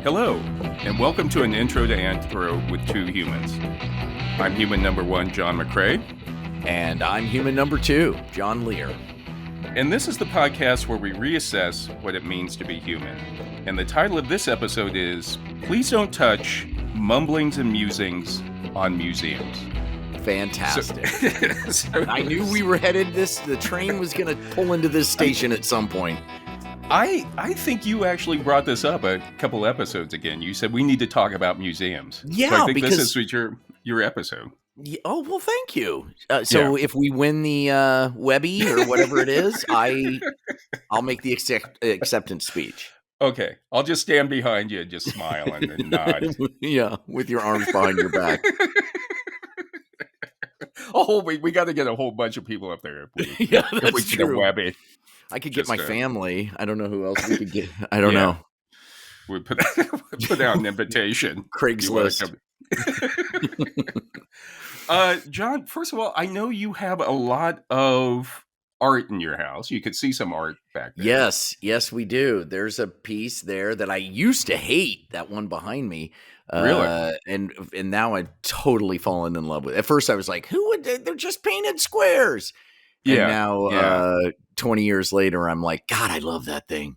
Hello, and welcome to an intro to Anthro with two humans. I'm human number one, John McCray. And I'm human number two, John Lehr. And this is the podcast where we reassess what it means to be human. And the title of this episode is, Please Don't Touch Mumblings and Musings on Museums. Fantastic. I knew we were headed the train was going to pull into this station at some point. I think you actually brought this up a couple episodes again. You said we need to talk about museums. Yeah, so I think because this is your episode. Oh, well, thank you. If we win the Webby or whatever it is, I'll make the acceptance speech. Okay, I'll just stand behind you and just smile and nod. Yeah, with your arms behind your back. We got to get a whole bunch of people up there. If we get a Webby. I could get my family. I don't know who else we could get. I don't know. We put out an invitation. Craigslist. John, first of all, I know you have a lot of art in your house. You could see some art back there. Yes, we do. There's a piece there that I used to hate, that one behind me. Really? And now I've totally fallen in love with it. At first I was like, they're just painted squares. And now, 20 years later, I'm like, God, I love that thing.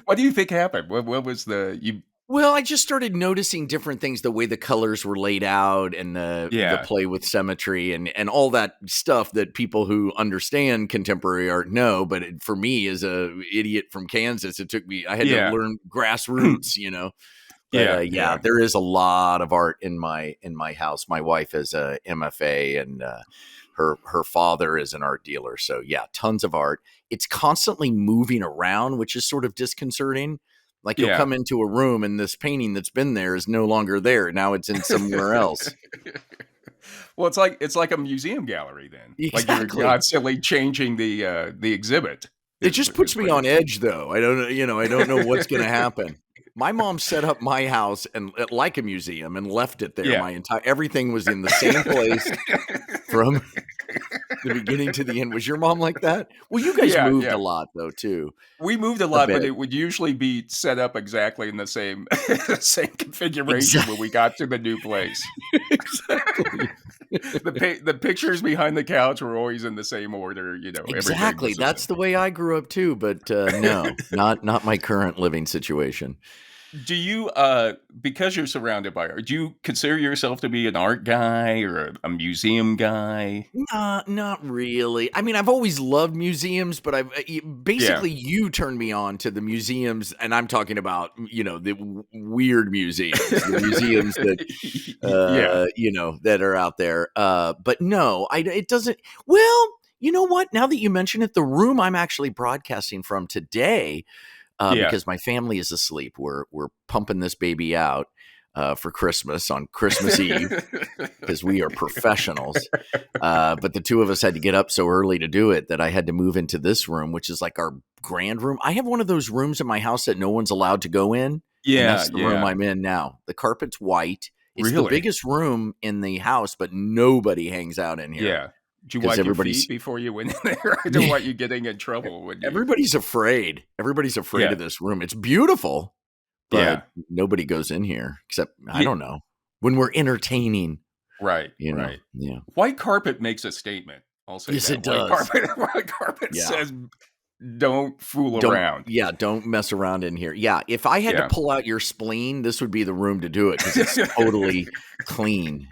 What do you think happened? What was Well, I just started noticing different things, the way the colors were laid out and the play with symmetry and all that stuff that people who understand contemporary art know. But for me, as a idiot from Kansas, I had to learn grassroots, But, there is a lot of art in my house. My wife is a MFA and her father is an art dealer. So yeah, tons of art. It's constantly moving around, which is sort of disconcerting. Like you'll come into a room and this painting that's been there is no longer there. Now it's in somewhere else. Well, it's like a museum gallery then. Exactly. Like you're constantly changing the exhibit. It just puts me on edge though. I don't know what's going to happen. My mom set up my house and like a museum and left it there. Yeah. Everything was in the same place from the beginning to the end. Was your mom like that? Well, you guys moved a lot though too. We moved a lot, but it would usually be set up exactly in the same configuration when we got to the new place. Exactly. The pictures behind the couch were always in the same order. Exactly. That's the way I grew up too. But no, not my current living situation. Do you, because you're surrounded by art, do you consider yourself to be an art guy or a museum guy? Not really. I mean, I've always loved museums, but you turned me on to the museums, and I'm talking about, the weird museums, the museums that, that are out there. But no, it doesn't. Well, you know what? Now that you mention it, the room I'm actually broadcasting from today, because my family is asleep. We're pumping this baby out for Christmas on Christmas Eve because we are professionals. But the two of us had to get up so early to do it that I had to move into this room, which is like our grand room. I have one of those rooms in my house that no one's allowed to go in. Yeah, and that's the room I'm in now. The carpet's white. It's the biggest room in the house, but nobody hangs out in here. Yeah. Did you wipe your feet before you went in there? I don't want you getting in trouble. Everybody's afraid. Everybody's afraid of this room. It's beautiful, but nobody goes in here except, I don't know, when we're entertaining. Right, right. Yeah. White carpet makes a statement. I'll say yes, that. It does. White carpet says, don't fool around. Yeah, don't mess around in here. Yeah, if I had to pull out your spleen, this would be the room to do it because it's totally clean,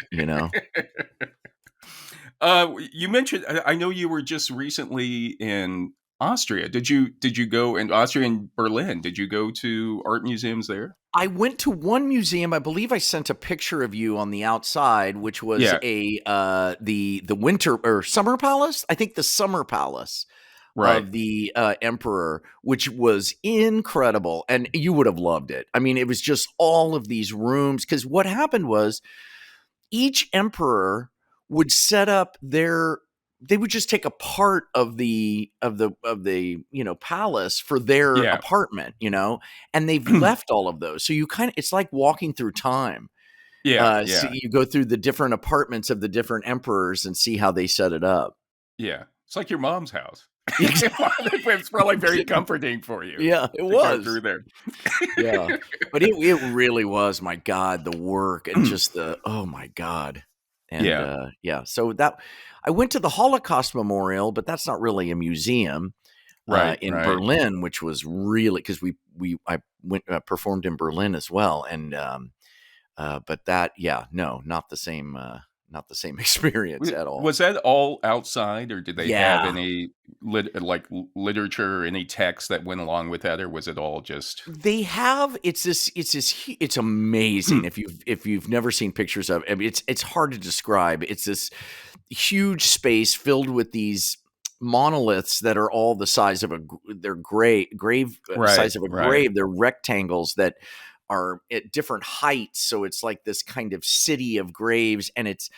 You mentioned, I know you were just recently in Austria. Did you go in Austria and Berlin? Did you go to art museums there? I went to one museum. I believe I sent a picture of you on the outside, which was the winter or summer palace. I think the summer palace of the emperor, which was incredible. And you would have loved it. I mean, it was just all of these rooms. Because what happened was each emperor would set up they would just take a part of the palace for their apartment, and they've left all of those. So it's like walking through time. So you go through the different apartments of the different emperors and see how they set it up. Yeah. It's like your mom's house. It's probably very comforting for you. Yeah, it to go was. through there. Yeah, but it really was, my God, the work and just oh my God. And, Yeah. yeah, so that I went to the Holocaust Memorial, but that's not really a museum, Right. in Right. Berlin, which was really, 'cause I went, performed in Berlin as well, and, but that, yeah, no, not the same experience at all. Was that all outside, or did they have Yeah. any literature or any text that went along with that, or was it all just? They have it's amazing if you've never seen pictures of I mean, it's hard to describe. It's this huge space filled with these monoliths that are all the size of they're grave Right. size of a Right. grave. They're rectangles that are at different heights, so it's like this kind of city of graves, and it's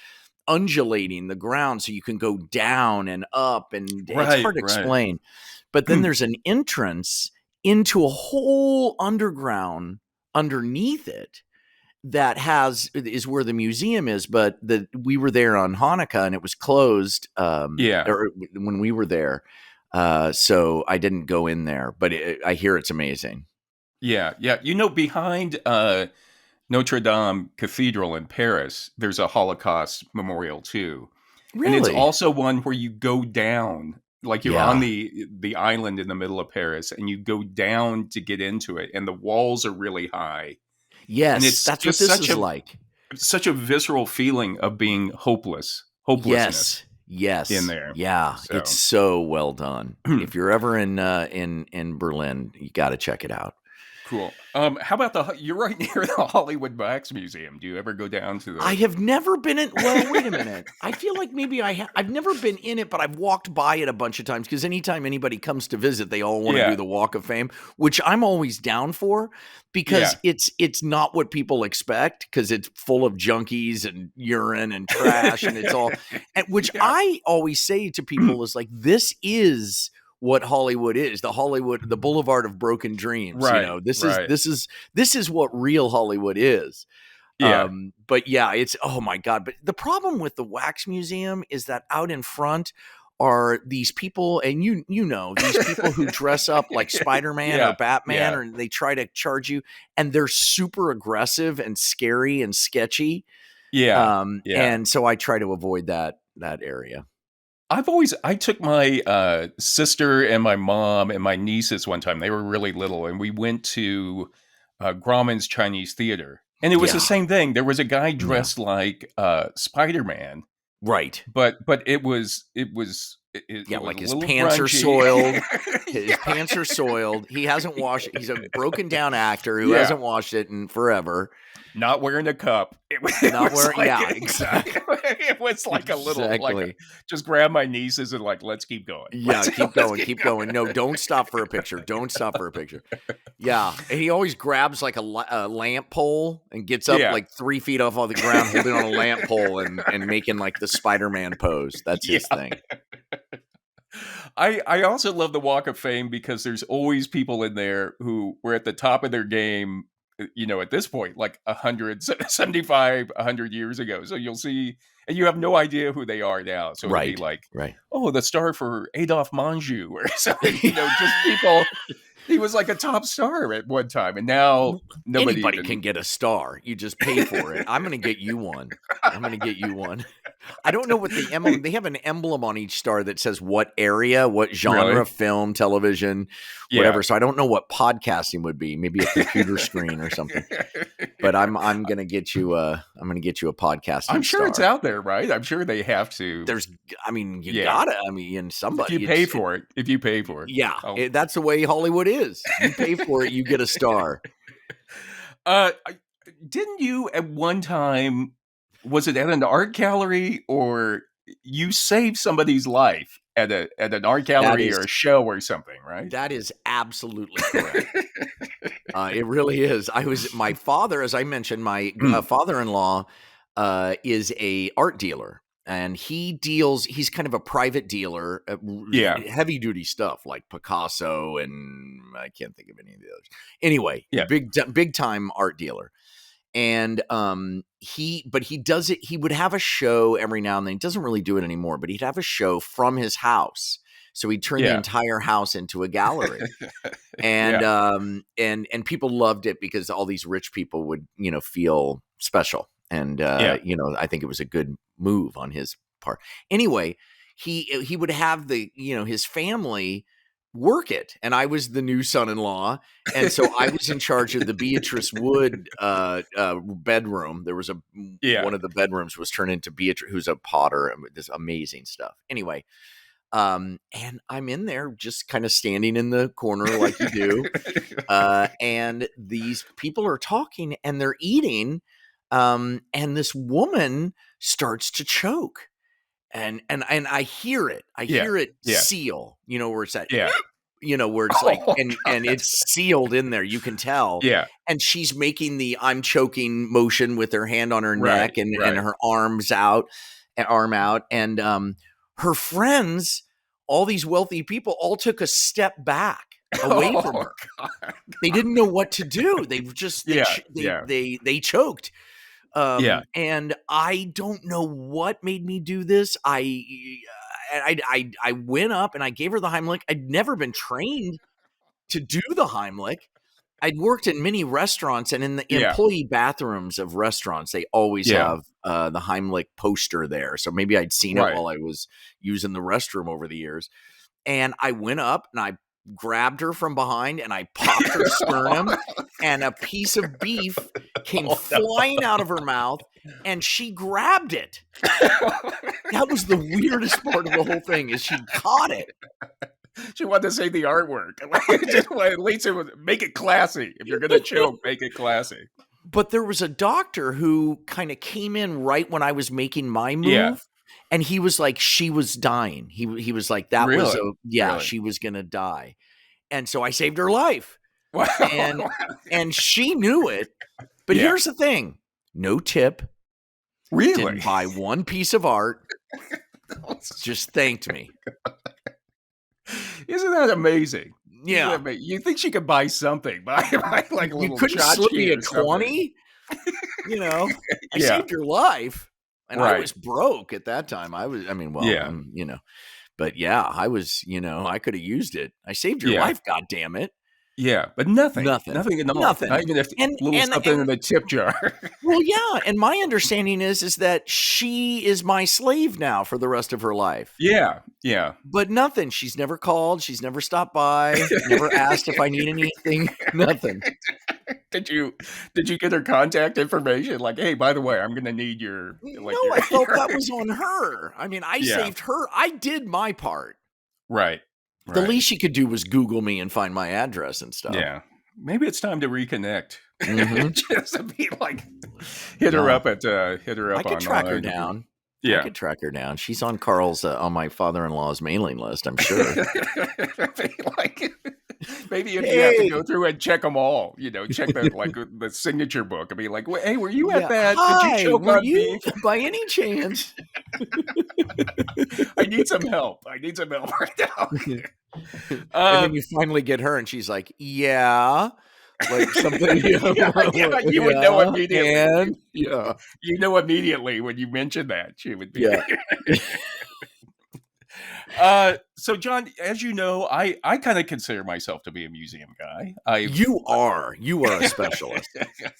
undulating the ground so you can go down and up, and it's Right. hard to Right. explain. But then there's an entrance into a whole underground underneath it that is where the museum is. But we were there on Hanukkah and it was closed, Yeah. or when we were there. So I didn't go in there, but I hear it's amazing. Yeah. Yeah. Behind Notre Dame Cathedral in Paris, there's a Holocaust memorial too. And it's Really? also one where you go down, like you're on Yeah. the island in the middle of Paris, and you go down to get into it, and the walls are really high. And Yes, it's that's what just this is like. such a visceral feeling of being hopelessness Yes. in Yes. there. Yeah. It's So, so well done. If you're ever in Berlin, you got to check it out. cool. How about you're right near the Hollywood Wax Museum. Do you ever go down to I the? have never been in. Well, wait a minute. I feel like maybe I've never been in it, but I've walked by it a bunch of times because anytime anybody comes to visit, they all want to do Yeah, the Walk of Fame, which I'm always down for because yeah, it's not what people expect because it's full of junkies and urine and trash and it's all, and which yeah. I always say to people is like, this is what Hollywood is, the Boulevard of Broken Dreams. Right, right. This is what real Hollywood is. Yeah, But yeah, it's oh my God. But the problem with the wax museum is that out in front are these people, and these people who dress up like Spider-Man or yeah, Batman, yeah, or they try to charge you, and they're super aggressive and scary and sketchy. yeah, yeah. And so I try to avoid that area. I took my sister and my mom and my nieces one time. They were really little, and we went to Grauman's Chinese Theater, and it was the Yeah. same thing. There was a guy Yeah. dressed like Spider-Man, Right. but it Yeah, was like a his little pants are grungy. soiled. His Yeah, pants are soiled. He hasn't washed it. He's a broken down actor who yeah. hasn't washed it in forever. Not wearing a cup. It Not was wearing, like yeah, exactly. it was like a little Exactly. just grab my nieces and like let's keep going. Yeah, keep Let's going, keep keep going. going. No, don't stop for a picture. Don't stop for a picture. Yeah, and he always grabs like a lamp pole and gets up Yeah, like 3 feet off of the ground, holding on a lamp pole and making like the Spider-Man pose. That's his yeah. thing. I also love the Walk of Fame because there's always people in there who were at the top of their game, at this point, like 100 years ago. So you'll see, and you have no idea who they are now. So it'll be Right, like, right. oh, the star for Adolphe Menjou or something, just people. He was like a top star at one time, and now nobody Anybody even. can get a star. You just pay for it. I'm going to get you one. I'm going to get you one. I don't know what the emblem. They have an emblem on each star that says what area, what genre, Really? film, television, Yeah. whatever. So I don't know what podcasting would be. Maybe a computer screen or something. But I'm going to get you a podcasting I'm sure star. it's out there, right? I'm sure they have to. You Yeah. gotta. I mean, and somebody. If you pay for it. If you pay for it. Yeah, Oh. that's the way Hollywood is. You pay for it, you get a star. Didn't you at one time, was it at an art gallery, or you saved somebody's life at an art That gallery is or a show or something, right? that is absolutely correct. It really is. My father, as I mentioned, my father-in-law is a art dealer, and he's kind of a private dealer, Yeah. heavy duty stuff like Picasso, and I can't think of any of the others. Anyway, Yeah. big time art dealer. And he does it. He would have a show every now and then. He doesn't really do it anymore, but he'd have a show from his house. So he turned the entire house into a gallery. And and people loved it because all these rich people would, feel special. And I think it was a good move on his part. Anyway, he would have his family work it, and I was the new son-in-law, and so I was in charge of the Beatrice Wood bedroom. There was one of the bedrooms was turned into Beatrice, who's a potter, and this amazing stuff. Anyway, and I'm in there just kind of standing in the corner like you do, and these people are talking and they're eating, and this woman starts to choke. And I hear it. I hear it seal, where it's at, where it's like, and it's sealed in there. You can tell. Yeah. And she's making the I'm choking motion with her hand on her neck and her arm out. And her friends, all these wealthy people, all took a step back away from her. God. They didn't know what to do. They just, they choked. And I don't know what made me do this. I went up and I gave her the Heimlich. I'd never been trained to do the Heimlich. I'd worked in many restaurants, and in the employee bathrooms of restaurants, they always have the Heimlich poster there. So maybe I'd seen it while I was using the restroom over the years. And I went up and I grabbed her from behind and I popped her sternum, and a piece of beef came flying out of her mouth, and she grabbed it. That was the weirdest part of the whole thing, is she caught it. She wanted to say the artwork. At least it was, make it classy. If you're going to choke, make it classy. But there was a doctor who kind of came in right when I was making my move. And he was like, she was dying. He was like, that was she was going to die. And so I saved her life. Wow. And she knew it. But here's the thing. No tip. Really? Didn't buy one piece of art. Just thanked me. Isn't that amazing? Yeah. You think she could buy something. Buy like a little You couldn't slip me a 20? I saved your life. And I was broke at that time. But I was, I could have used it. I saved your life, God damn it. Yeah, but nothing at all. Nothing. Not even if something in the tip jar. Well, yeah, and my understanding is that she is my slave now for the rest of her life. Yeah. But nothing. She's never called. She's never stopped by. Never asked if I need anything. Nothing. Did you get her contact information? Like, hey, by the way, I'm going to need your. I felt that was on her. I mean, I saved her. I did my part. Right. The least she could do was Google me and find my address and stuff. Yeah. Maybe it's time to reconnect. Mm-hmm. Just to be like, hit her up. I could track her down. Yeah. I could track her down. She's on Carl's, on my father-in-law's mailing list, I'm sure. Maybe if you have to go through and check them all, check the signature book and be like, hey, were you at that? Hi, did you choke on beef? By any chance? I need some help. Right now. And then you finally get her and she's like, yeah. Like something. You would know immediately. And, You know immediately when you mention that. She would be. Yeah. So John, as you know, I kind of consider myself to be a museum guy. You are a specialist.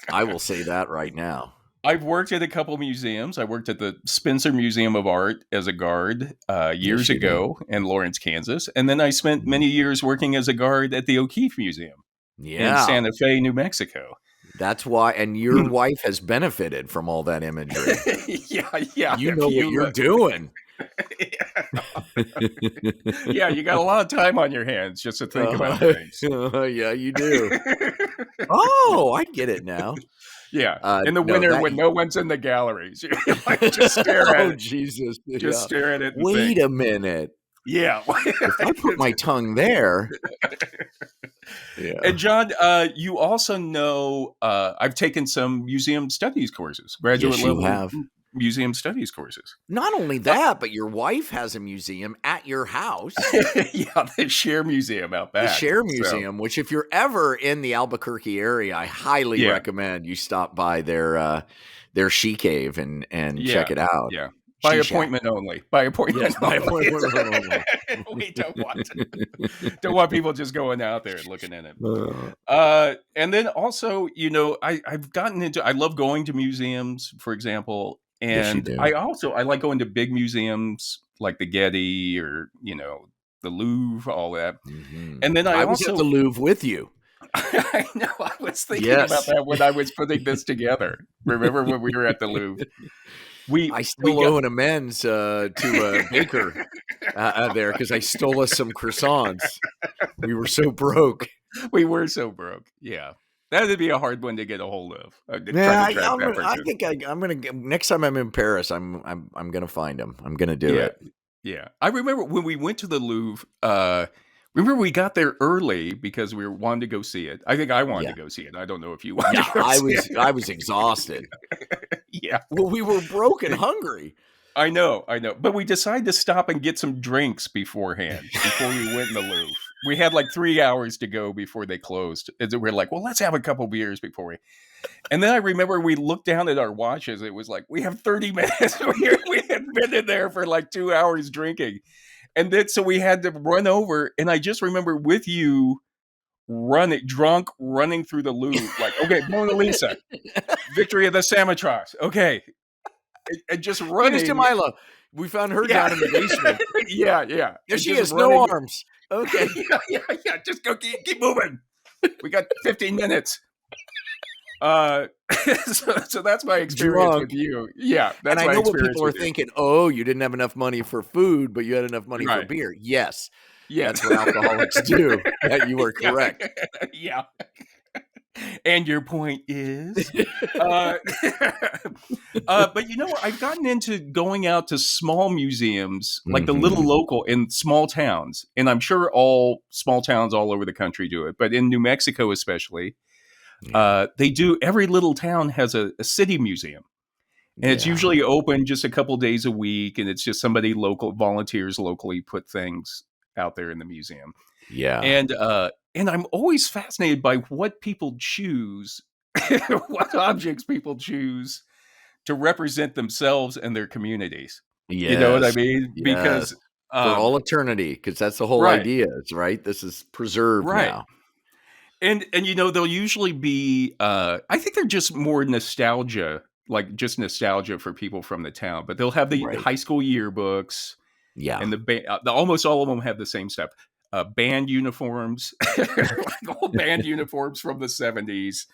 I will say that right now. I've worked at a couple museums. I worked at the Spencer Museum of Art as a guard years ago in Lawrence, Kansas. And then I spent many years working as a guard at the O'Keeffe Museum in Santa Fe, New Mexico. That's why, and your wife has benefited from all that imagery. Yeah. You know what you're doing. Yeah, you got a lot of time on your hands just to think about things. Yeah, you do. Oh, I get it now. Yeah, in the winter when no one's in the galleries, just stare at it. Oh, Jesus. Just stare at it. Wait a minute. Yeah. If I put my tongue there. Yeah. And John, you also know I've taken some museum studies courses, graduate level museum studies courses. Not only that, but your wife has a museum at your house. Yeah, the Share Museum out back. The Share Museum, which if you're ever in the Albuquerque area, I highly recommend you stop by their she cave and check it out. Yeah. By Shisha. appointment only. By appointment Yes, by only. appointment only. We don't want people just going out there and looking at it. And then also, I've gotten into. I love going to museums, for example, Yes, you and do. I like going to big museums like the Getty or the Louvre, all that. And then I was at the Louvre with you. I know. I was thinking Yes. about that when I was putting this together. Remember when we were at the Louvre? I still owe an amends to a baker there because I stole us some croissants. We were so broke. We were so broke. Yeah. That would be a hard one to get a hold of. Yeah, I think I'm gonna next time I'm in Paris. I'm gonna find him. I'm gonna do it. Yeah, I remember when we went to the Louvre. Remember we got there early because we wanted to go see it. I think I wanted to go see it. I don't know if you wanted. Yeah, I was exhausted. Yeah. Well, we were broke and hungry. I know. But we decided to stop and get some drinks beforehand before we went in the Louvre. We had like 3 hours to go before they closed. And we're like, well, let's have a couple beers before we. And then I remember we looked down at our watches. It was like, we have 30 minutes. We had been in there for like 2 hours drinking. And then so we had to run over. And I just remember with you running through the Louvre, like, okay, Mona Lisa, Victory of the Samothrace. Okay. And just running. Miss Jamila. We found her down in the basement. Yeah. There she has no arms. Okay. Yeah. Just go keep moving. We got 15 minutes. So that's my experience with you. Yeah, that's and I know what people are thinking. Oh, you didn't have enough money for food, but you had enough money for beer. Yes, that's what alcoholics do. You are correct. Yeah. And your point is, but I've gotten into going out to small museums, like the little local in small towns, and I'm sure all small towns all over the country do it, but in New Mexico especially. They do. Every little town has a city museum, and it's usually open just a couple days a week, and it's just somebody volunteers locally put things out there in the museum. Yeah, and I'm always fascinated by what people choose, what objects people choose to represent themselves and their communities. Yes. You know what I mean? Yes. Because for all eternity, because that's the whole idea, right? This is preserved now. And they'll usually be I think they're just more nostalgia, like just nostalgia for people from the town. But they'll have the high school yearbooks, and the almost all of them have the same stuff. Band uniforms, like old band uniforms from the 70s.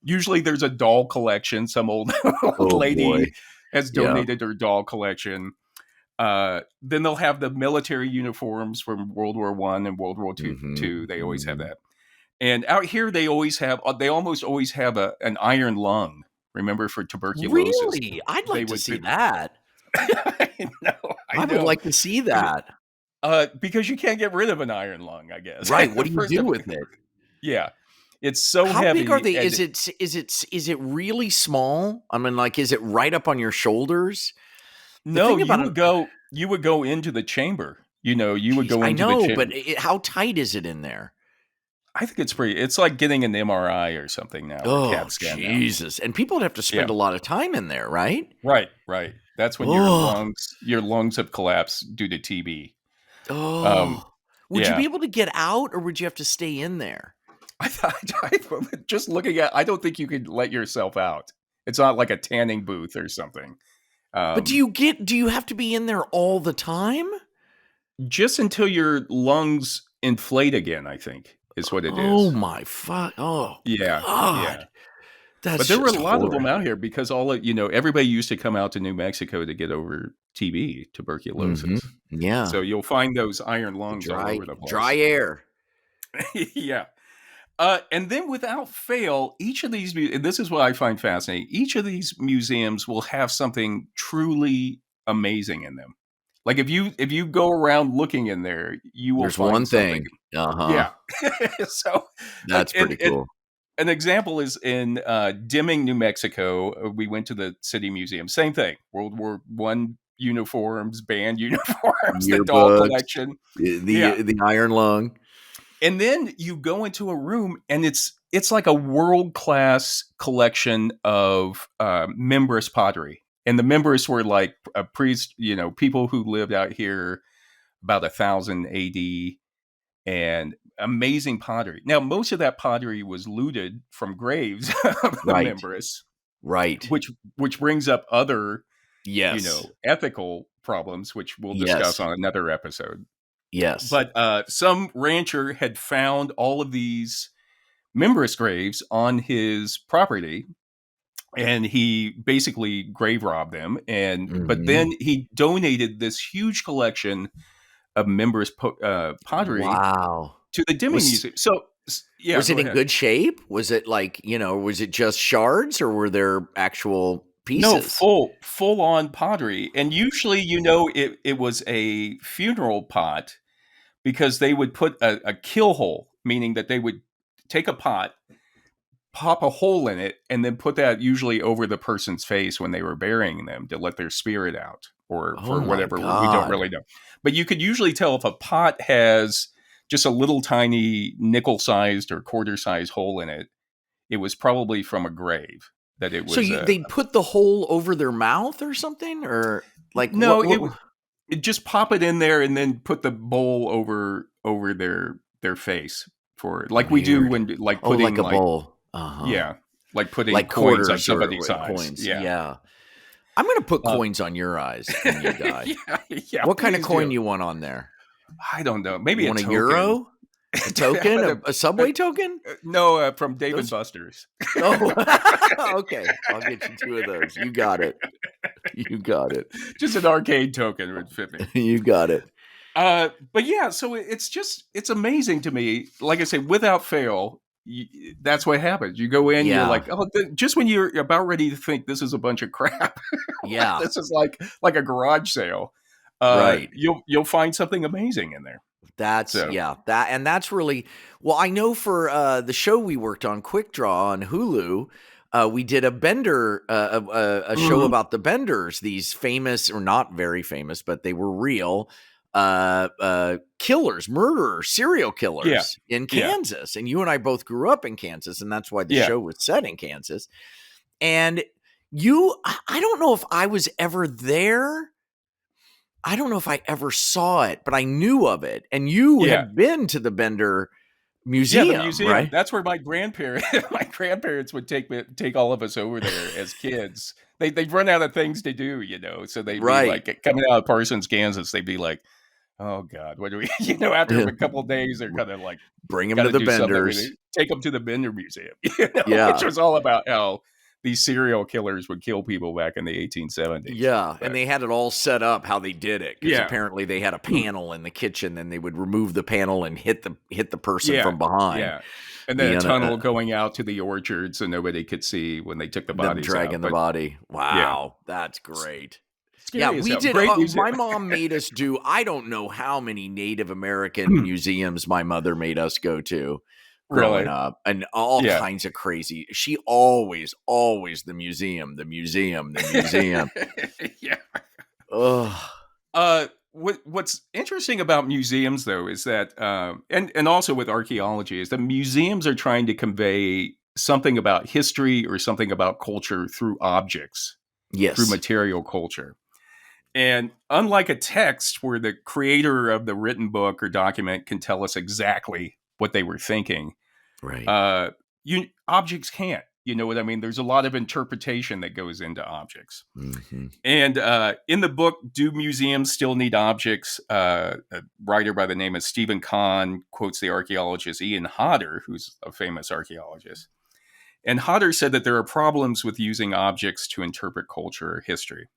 Usually there's a doll collection. Some old lady has donated her doll collection. Then they'll have the military uniforms from World War I and World War II. They always have that. And out here, they almost always have an iron lung. Remember, for tuberculosis. Really? I'd like to see that. I know. I would like to see that. Because you can't get rid of an iron lung, I guess. Right. What do you do with it? Yeah. It's so How heavy. How big are they? Is it really small? I mean, like, is it right up on your shoulders? No, you would go into the chamber. You would go into the chamber. But how tight is it in there? I think it's like getting an MRI or something now. Oh, Jesus. Now. And people would have to spend a lot of time in there, right? Right. That's when your lungs have collapsed due to TB. Oh. Would you be able to get out, or would you have to stay in there? I just looking at, I don't think you could let yourself out. It's not like a tanning booth or something. But do you have to be in there all the time? Just until your lungs inflate again, I think. Is what it is. Oh my fuck! Oh yeah, God. Yeah. But there were a lot of them out here because everybody used to come out to New Mexico to get over TB, tuberculosis. Yeah. So you'll find those iron lungs all over the place. Dry air. Yeah. And then without fail, each of these, and this is what I find fascinating, each of these museums will have something truly amazing in them. Like if you go around looking in there, you will There's find one something. thing. Uh-huh. Yeah. So that's pretty cool. An example is in Deming, New Mexico. We went to the City Museum. Same thing. World War I uniforms, band uniforms, the doll collection, the iron lung. And then you go into a room, and it's like a world-class collection of membranous pottery. And the members were like a priest, people who lived out here about 1000 AD, and amazing pottery. Now, most of that pottery was looted from graves of the Right. members, Right. which brings up other, Yes. ethical problems, which we'll discuss Yes. on another episode. Yes. But some rancher had found all of these members' graves on his property, and he basically grave robbed them. But then he donated this huge collection of members' pottery Wow. to the Deming Museum. So, yeah, was it in ahead. good shape? Was it like, was it just shards, or were there actual pieces? No, full on pottery. And usually, it was a funeral pot, because they would put a kill hole, meaning that they would take a pot, pop a hole in it, and then put that usually over the person's face when they were burying them to let their spirit out, or for whatever. We don't really know. But you could usually tell if a pot has just a little tiny nickel-sized or quarter-sized hole in it, it was probably from a grave. That it was. So they'd put the hole over their mouth or something, or like no, it just pop it in there and then put the bowl over their face for like we do when putting like a bowl. Uh-huh. Yeah, like putting like coins on quarters somebody's or eyes. Coins. Yeah. Yeah. I'm gonna put coins on your eyes when you die. Yeah. What kind of coin you want on there? I don't know. Maybe you want a euro? A token? a subway token? No, from Dave & Buster's. Oh, okay. I'll get you 2 of those. You got it. You got it. Just an arcade token would fit me. You got it. But yeah, so it's amazing to me. Like I say, without fail, that's what happens. You go in, you're like, just when you're about ready to think this is a bunch of crap. Yeah. This is like a garage sale. Right. You'll find something amazing in there. That's really, well, I know for the show we worked on, Quick Draw on Hulu, we did a Bender, a show about the Benders, these famous, or not very famous, but they were real killers, murderers, serial killers in Kansas. And you and I both grew up in Kansas, and that's why the show was set in Kansas. And I don't know if I was ever there. I don't know if I ever saw it, but I knew of it. And you had been to the Bender Museum, the museum, right? That's where my grandparents would take all of us over there as kids. They'd run out of things to do, so they'd be like, coming out of Parsons, Kansas, they'd be like, oh God, what do we, after a couple of days, they're kind of like, bring them to the Benders. Take them to the Bender Museum, which was all about how these serial killers would kill people back in the 1870s. Yeah, and they had it all set up how they did it. Because apparently they had a panel in the kitchen, and they would remove the panel and hit the person from behind. Yeah, and then a tunnel going out to the orchard so nobody could see when they took the bodies dragging the body. Wow, that's great. We did. My mom made us do, I don't know how many Native American museums my mother made us go to. Growing up, and all kinds of crazy. She always the museum. Ugh. What's interesting about museums, though, is that, and also with archaeology, is that museums are trying to convey something about history or something about culture through objects, through material culture. And unlike a text where the creator of the written book or document can tell us exactly what they were thinking, right? Objects can't. You know what I mean? There's a lot of interpretation that goes into objects. Mm-hmm. And in the book, Do Museums Still Need Objects? A writer by the name of Stephen Kahn quotes the archaeologist Ian Hodder, who's a famous archaeologist. And Hodder said that there are problems with using objects to interpret culture or history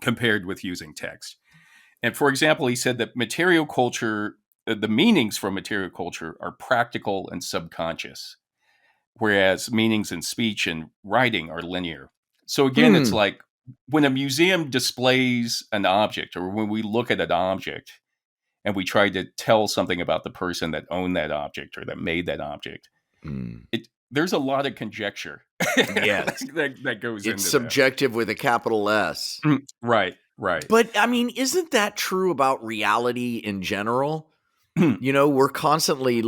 compared with using text. And for example, he said that material culture, the meanings from material culture are practical and subconscious, whereas meanings in speech and writing are linear. So again, it's like when a museum displays an object, or when we look at an object and we try to tell something about the person that owned that object or that made that object, there's a lot of conjecture that goes into it. It's subjective with a capital S. Right. But I mean, isn't that true about reality in general? We're constantly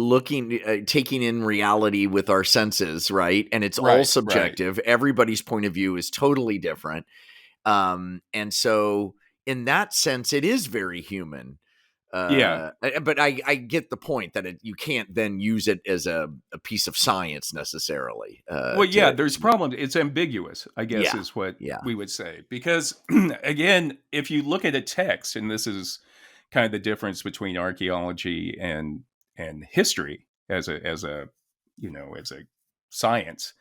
taking in reality with our senses, right? And it's all subjective. Right. Everybody's point of view is totally different. And so in that sense, it is very human. Yeah. But I get the point that you can't then use it as a piece of science necessarily. Well, yeah, there's problems. It's ambiguous, I guess, Yeah, is what yeah, we would say. Because, again, if you look at a text, and this is kind of the difference between archaeology and history as a science,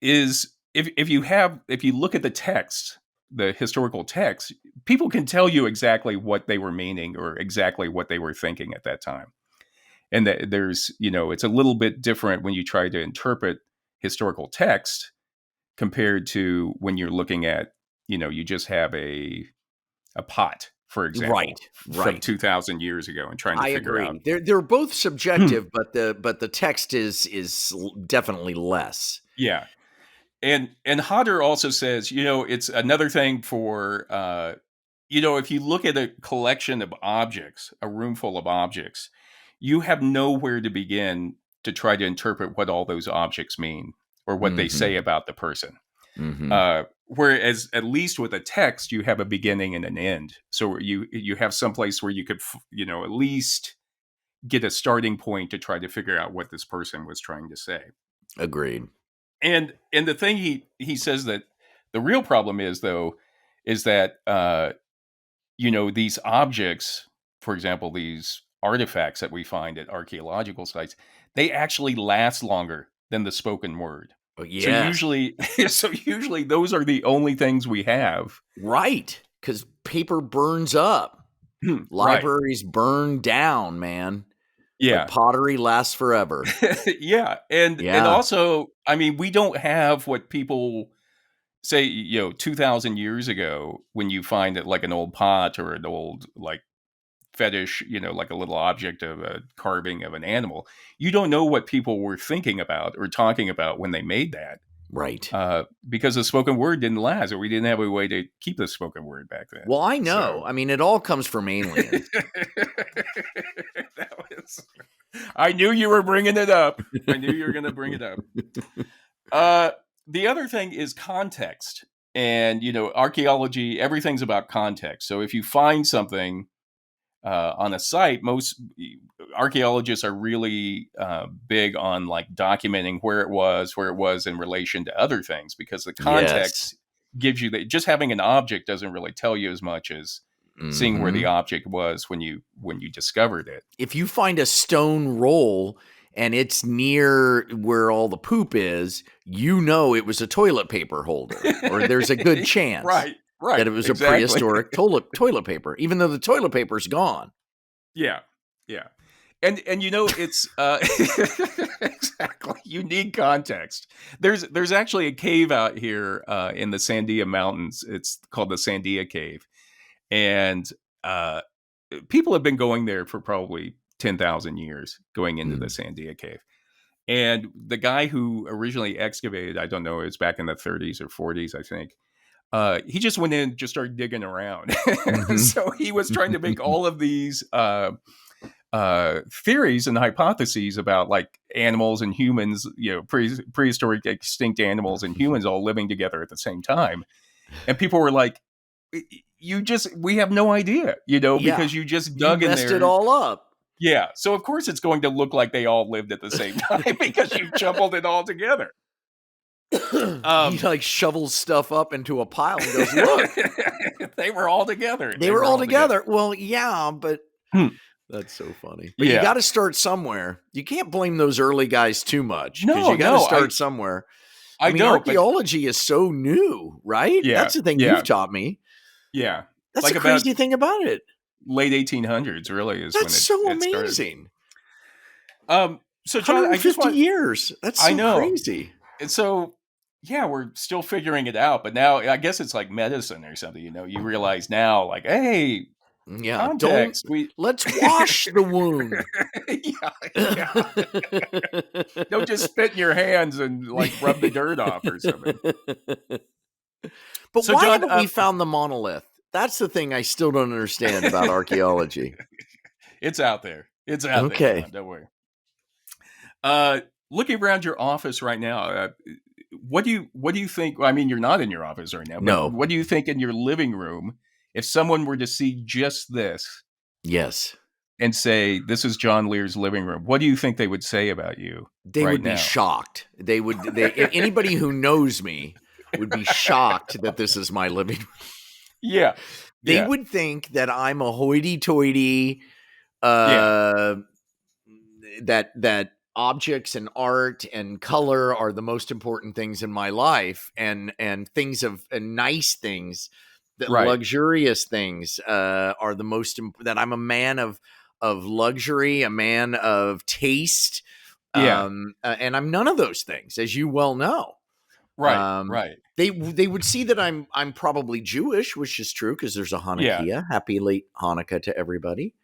is if you look at the text, the historical text, people can tell you exactly what they were meaning or exactly what they were thinking at that time. And that there's, it's a little bit different when you try to interpret historical text compared to when you're looking at, you just have a pot, for example, from right. 2,000 years ago and trying to I figure out. agree. They're both subjective, but the text is definitely less. Yeah. And Hodder also says, it's another thing for, if you look at a collection of objects, a room full of objects, you have nowhere to begin to try to interpret what all those objects mean or what they say about the person. Whereas at least with a text, you have a beginning and an end. So you have some place where you could, at least get a starting point to try to figure out what this person was trying to say. Agreed. And the thing he says that the real problem is, though, is that these objects, for example, these artifacts that we find at archaeological sites, they actually last longer than the spoken word. Oh, So yes. usually those are the only things we have. Right. Because paper burns up. Right. Libraries burn down, man. Yeah. But pottery lasts forever. Yeah. And also, I mean, we don't have what people say, 2,000 years ago, when you find it like an old pot or an old like fetish, like a little object of a carving of an animal. You don't know what people were thinking about or talking about when they made that. Right. Because the spoken word didn't last, or we didn't have a way to keep the spoken word back then. Well, I know. So. I mean, it all comes from aliens. I knew you were bringing it up. I knew you were going to bring it up. The other thing is context. And, archaeology, everything's about context. So if you find something on a site, most archaeologists are really big on like documenting where it was in relation to other things, because the context gives you that. Just having an object doesn't really tell you as much as seeing where the object was when you discovered it. If you find a stone roll and it's near where all the poop is, it was a toilet paper holder, or there's a good chance right that it was a prehistoric toilet paper, even though the toilet paper's gone. Yeah. And it's exactly, you need context. There's actually a cave out here in the Sandia Mountains. It's called the Sandia Cave. And people have been going there for probably 10,000 years, going into the Sandia Cave. And the guy who originally excavated, I don't know, it was back in the 30s or 40s, I think. He just went in and just started digging around. So he was trying to make all of these theories and hypotheses about like animals and humans, prehistoric extinct animals and humans all living together at the same time. And people were like, we have no idea, because you just dug in there. Messed it all up. Yeah. So of course it's going to look like they all lived at the same time because you jumbled it all together. He like shovels stuff up into a pile and goes, look. They were all together. They were all together. Well, yeah, but that's so funny. But you got to start somewhere. You can't blame those early guys too much. No, you got to start somewhere. I mean, archaeology is so new, right? Yeah, that's the thing you've taught me. Yeah. That's like the crazy thing about it. Late 1800s really is that's when it so amazing. So John, 150 years. That's so crazy. And so, we're still figuring it out. But now I guess it's like medicine or something. You realize now, like, hey, context. Let's wash the wound. Don't just spit in your hands and like rub the dirt off or something. But so, why haven't we found the monolith? That's the thing I still don't understand about archaeology. It's out there. It's out there. Don't worry. Looking around your office right now, what do you think? I mean, you're not in your office right now, but No. what do you think in your living room if someone were to see just this Yes. and say, "This is John Lear's living room"? What do you think they would say about you They right would be now? shocked. Anybody who knows me would be shocked that this is my living room. Yeah. They Yeah. would think that I'm a hoity-toity, Yeah. that objects and art and color are the most important things in my life, and things and nice things, that Right. luxurious things are the most that I'm a man of luxury, a man of taste, Yeah. and I'm none of those things, as you well know. Right. Right. They would see that I'm probably Jewish, which is true because there's a Yeah. Hanukkah. Happy late Hanukkah to everybody.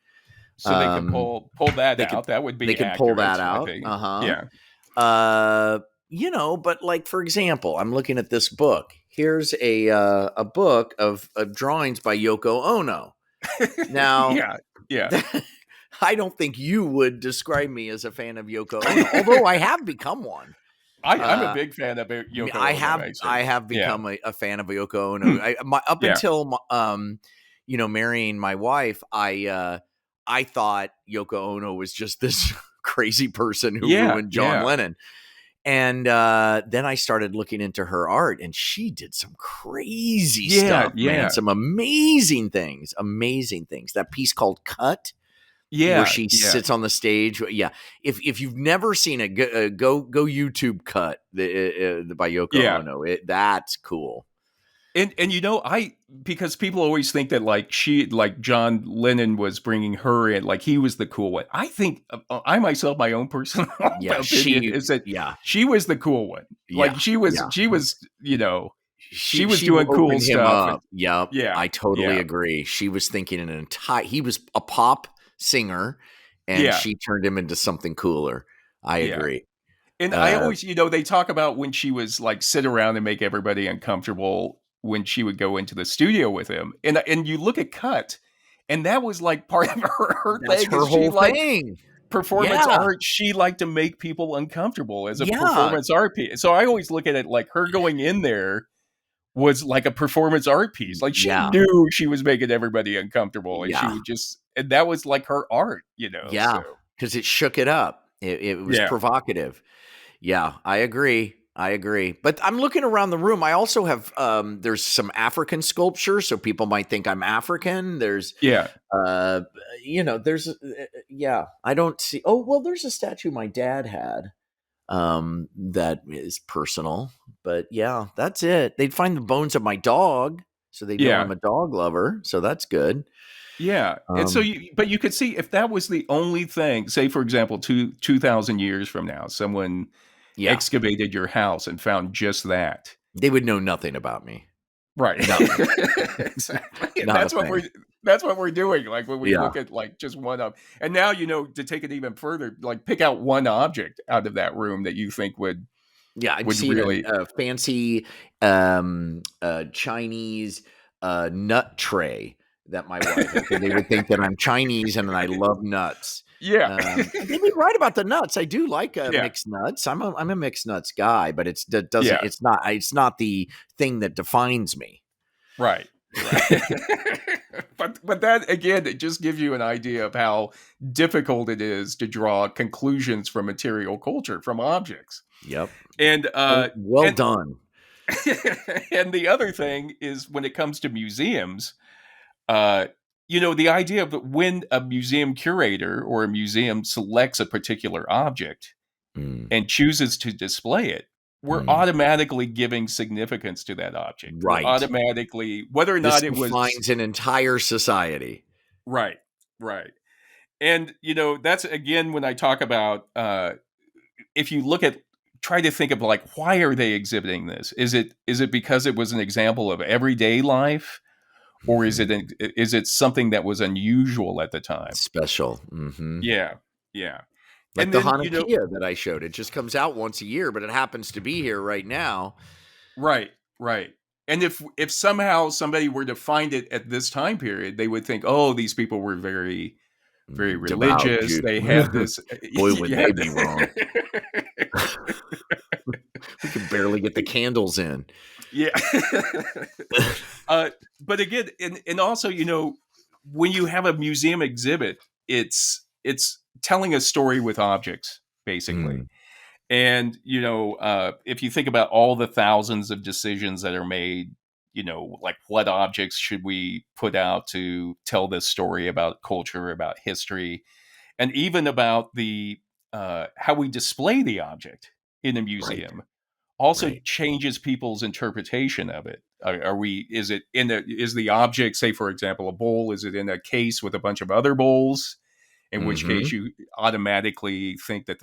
So they could pull that They could out. That would they be could pull that accurate, I out. think. Uh-huh. Yeah. But like, for example, I'm looking at this book. Here's a book of drawings by Yoko Ono. Now, Yeah. Yeah. I don't think you would describe me as a fan of Yoko Ono, although I have become one. I'm a big fan of Yoko Ono. I have become a fan of Yoko Ono. Up until marrying my wife, I thought Yoko Ono was just this crazy person who ruined John Lennon. And then I started looking into her art, and she did some crazy stuff, man. Some amazing things. That piece called Cut, where she sits on the stage. Yeah. If you've never seen it, go YouTube Cut by Yoko Ono. That's cool. And because people always think that like John Lennon was bringing her in, like he was the cool one. I think I myself, my own personal opinion is that she was the cool one. Like she was doing cool stuff. Yeah, I totally agree. She was thinking he was a pop singer, and she turned him into something cooler. I agree. And I always, they talk about when she was like sit around and make everybody uncomfortable when she would go into the studio with him. And you look at Cut, and that was like part of her That's thing. Her whole thing. Performance art. She liked to make people uncomfortable as a performance art piece. So I always look at it like her going in there was like a performance art piece. Like she knew she was making everybody uncomfortable, and she would and that was like her art, Yeah, because it shook it up. It was provocative. Yeah, I agree. But I'm looking around the room. I also have there's some African sculpture, so people might think I'm African. There's there's I don't see. Oh, well, there's a statue my dad had that is personal. But yeah, that's it. They'd find the bones of my dog, so they know I'm a dog lover. So that's good. Yeah. And so you could see if that was the only thing, say for example, 2,000 years from now, someone excavated your house and found just that. They would know nothing about me. Right. Exactly. That's what we're doing. Like when we look at like just one of, and now, to take it even further, like pick out one object out of that room that you think would see really a fancy Chinese nut tray that my wife had. They would think that I'm Chinese and I love nuts. Yeah. They'd be right about the nuts. I do like mixed nuts. I'm a mixed nuts guy, but it's not the thing that defines me. Right. But that again, it just gives you an idea of how difficult it is to draw conclusions from material culture, from objects. Yep. And well done. And the other thing is when it comes to museums, the idea of when a museum curator or a museum selects a particular object and chooses to display it, we're automatically giving significance to that object. Right. We're automatically, whether or not it defines an entire society. Right. And, that's again, when I talk about, if you try to think of like, why are they exhibiting this? Is it because it was an example of everyday life? Or is it something that was unusual at the time? Special. Mm-hmm. Yeah. Like and the Hanukkah that I showed. It just comes out once a year, but it happens to be here right now. Right. And if somehow somebody were to find it at this time period, they would think, oh, these people were very, very religious. They had this. Boy, would they be wrong. We can barely get the candles in. Yeah. But again, and also, when you have a museum exhibit, it's telling a story with objects, basically. Mm, And, if you think about all the thousands of decisions that are made, like what objects should we put out to tell this story about culture, about history, and even about the how we display the object in a right, museum also right. changes people's interpretation of it. Is the object, say for example, a bowl, is it in a case with a bunch of other bowls? In which case Mhm, you automatically think that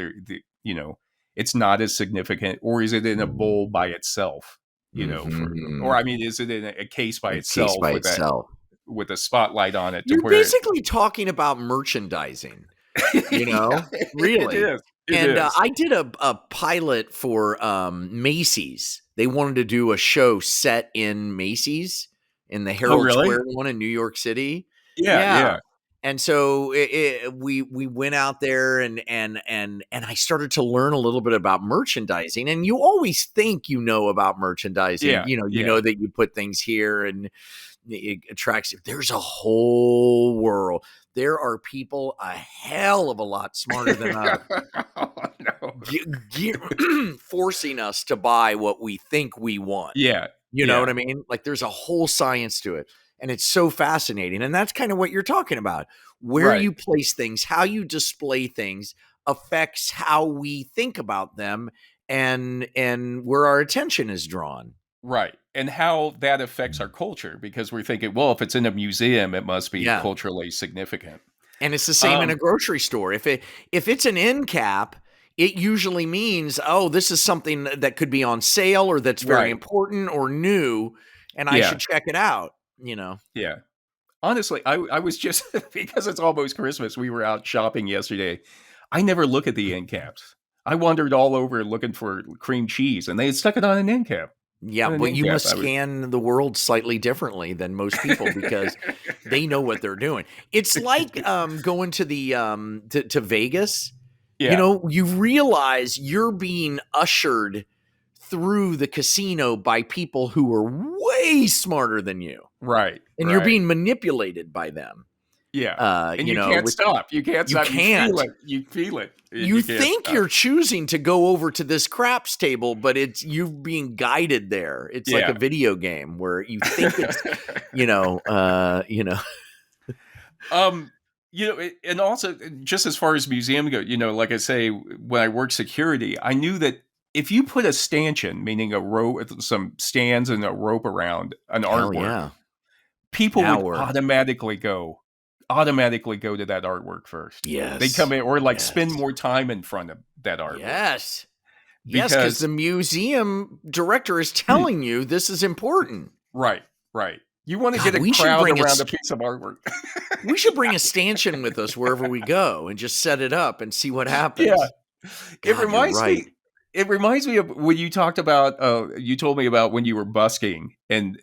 it's not as significant, or is it in a bowl by itself? Or mhm. I mean, is it in a case by A case itself by with that itself. with a spotlight on it to You're where basically talking about merchandising, yeah, it really. is. It And, is. I did a pilot for, Macy's. They wanted to do a show set in Macy's, in the Oh, Herald really? Square one in New York City. Yeah, Yeah. yeah, And so we went out there and I started to learn a little bit about merchandising. And you always think you know about merchandising. yeah, You yeah. know that you put things here and it attracts you. There's a whole world. There are people a hell of a lot smarter than us Oh, no. forcing us to buy what we think we want. Yeah, You know what yeah. I mean? Like there's a whole science to it. And it's so fascinating. And that's kind of what you're talking about. Where Right, you place things, how you display things affects how we think about them and where our attention is drawn. right. And how that affects our culture, because we're thinking, well, if it's in a museum, it must be Yeah. culturally significant. And it's the same in a Um, grocery store. If it's an end cap, it usually means, oh, this is something that could be on sale or that's very right. important or new, and I Yeah, should check it out. yeah. Honestly, I was just because it's almost Christmas, we were out shopping yesterday. I never look at the end caps. I wandered all over looking for cream cheese, and they had stuck it on an end cap. Yeah, On an well, end you cap. must I was scan the world slightly differently than most people because they know what they're doing. It's like going to the to Vegas. Yeah, You realize you're being ushered through the casino by people who are way smarter than you, right, and you're right. being manipulated by them. Yeah, and you can't With stop. You can't you stop. You feel can't. it. You feel it, and You you can't think stop. you're choosing to go over to this craps table, but it's you being guided there. It's like a Yeah. video game where you think it's, you know, uh, you know, Um, and also just as far as museum go, like I say, when I worked security, I knew that if you put a stanchion, meaning a rope, some stands and a rope around an hell artwork, yeah. people Now would we're automatically go to that artwork first. They come yes, in or like spend yes, more time in front of that artwork yes, yes, because because the museum director is telling you this is important. right, right. You want to God, get a crowd around a piece of artwork. we should bring a stanchion with us wherever we go and just set it up and see what Yeah. happens. It God, you're reminds right. me it reminds me of when you talked about you told me about when you were busking and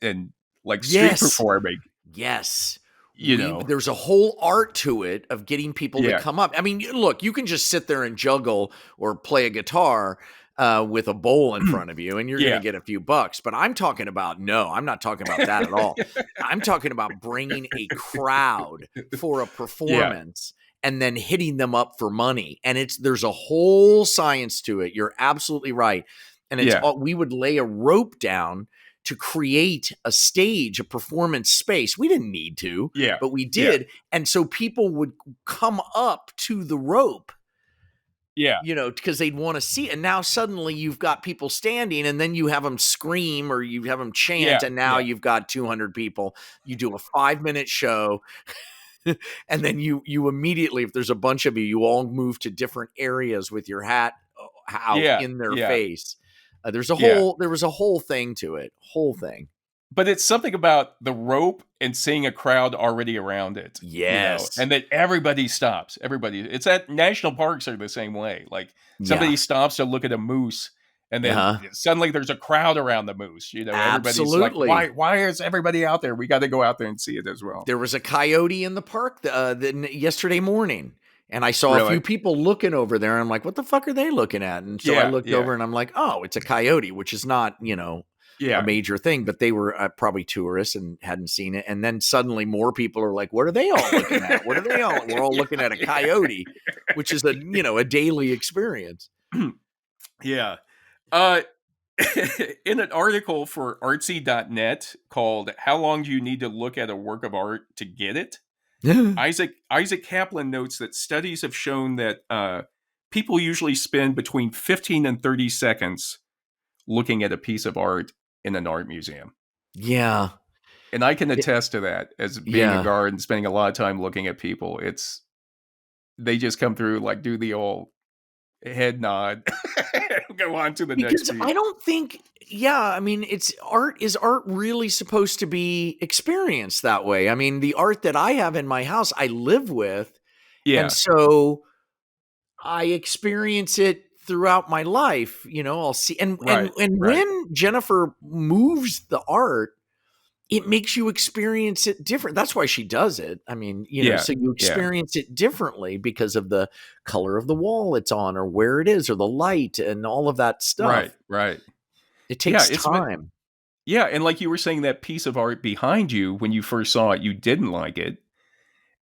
like street Yes. performing, Yes. you know. There's a whole art to it of getting people to Yeah. come up. I mean, look, you can just sit there and juggle or play a guitar with a bowl in front of you and you're going to Yeah. get a few bucks. But I'm talking about, no, I'm not talking about that at all. I'm talking about bringing a crowd for a Yeah. performance and then hitting them up for money. And there's a whole science to it. You're absolutely right. And Yeah. we would lay a rope down to create a stage, a performance space. We didn't need to, Yeah. but we Yeah. did. And so people would come up to the rope, Yeah. because they'd want to see it. And now suddenly you've got people standing and then you have them scream or you have them chant. Yeah. And now Yeah. you've got 200 people. You do a 5-minute show. And then you immediately, if there's a bunch of you, you all move to different areas with your hat out Yeah. in their Yeah. face. There Yeah. was a whole thing to it. Whole thing. But it's something about the rope and seeing a crowd already around it, Yes. and that everybody stops. Everybody. It's at national parks are the same way. Like Yeah. somebody stops to look at a moose, and then Uh-huh. suddenly there's a crowd around the moose. Everybody's like, Absolutely. why is everybody out there? We got to go out there and see it as well. There was a coyote in the park yesterday morning. And I saw a Really? few people looking over there, and I'm like, "What the fuck are they looking at?" And so I Yeah, looked yeah, over, and I'm like, "Oh, it's a coyote," which is not, a yeah. major thing, but they were probably tourists and hadn't seen it. And then suddenly more people are like, "What are they all looking at? What are they all?" We're all looking at a coyote, which is a daily experience. Yeah. Uh, in an article for artsy.net called "How Long Do You Need to Look at a Work of Art to Get It?" Isaac Kaplan notes that studies have shown that people usually spend between 15 and 30 seconds looking at a piece of art in an art museum. Yeah. And I can attest to that as being a Yeah. guard and spending a lot of time looking at people. They just come through, like, do the old head nod, go on to the next Because piece. I don't think, I mean, is art really supposed to be experienced that way? I mean, the art that I have in my house, I live with, and Yeah, so I experience it throughout my life. I'll see, and right, right. when Jennifer moves the art, it makes you experience it different. That's why she does it. I mean, Yeah, so you yeah, experience it differently because of the color of the wall it's on, or where it is, or the light, and all of that right, stuff. right. It Yeah, takes time. yeah, and like you were saying, that piece of art behind you, when you first saw it, you didn't like it,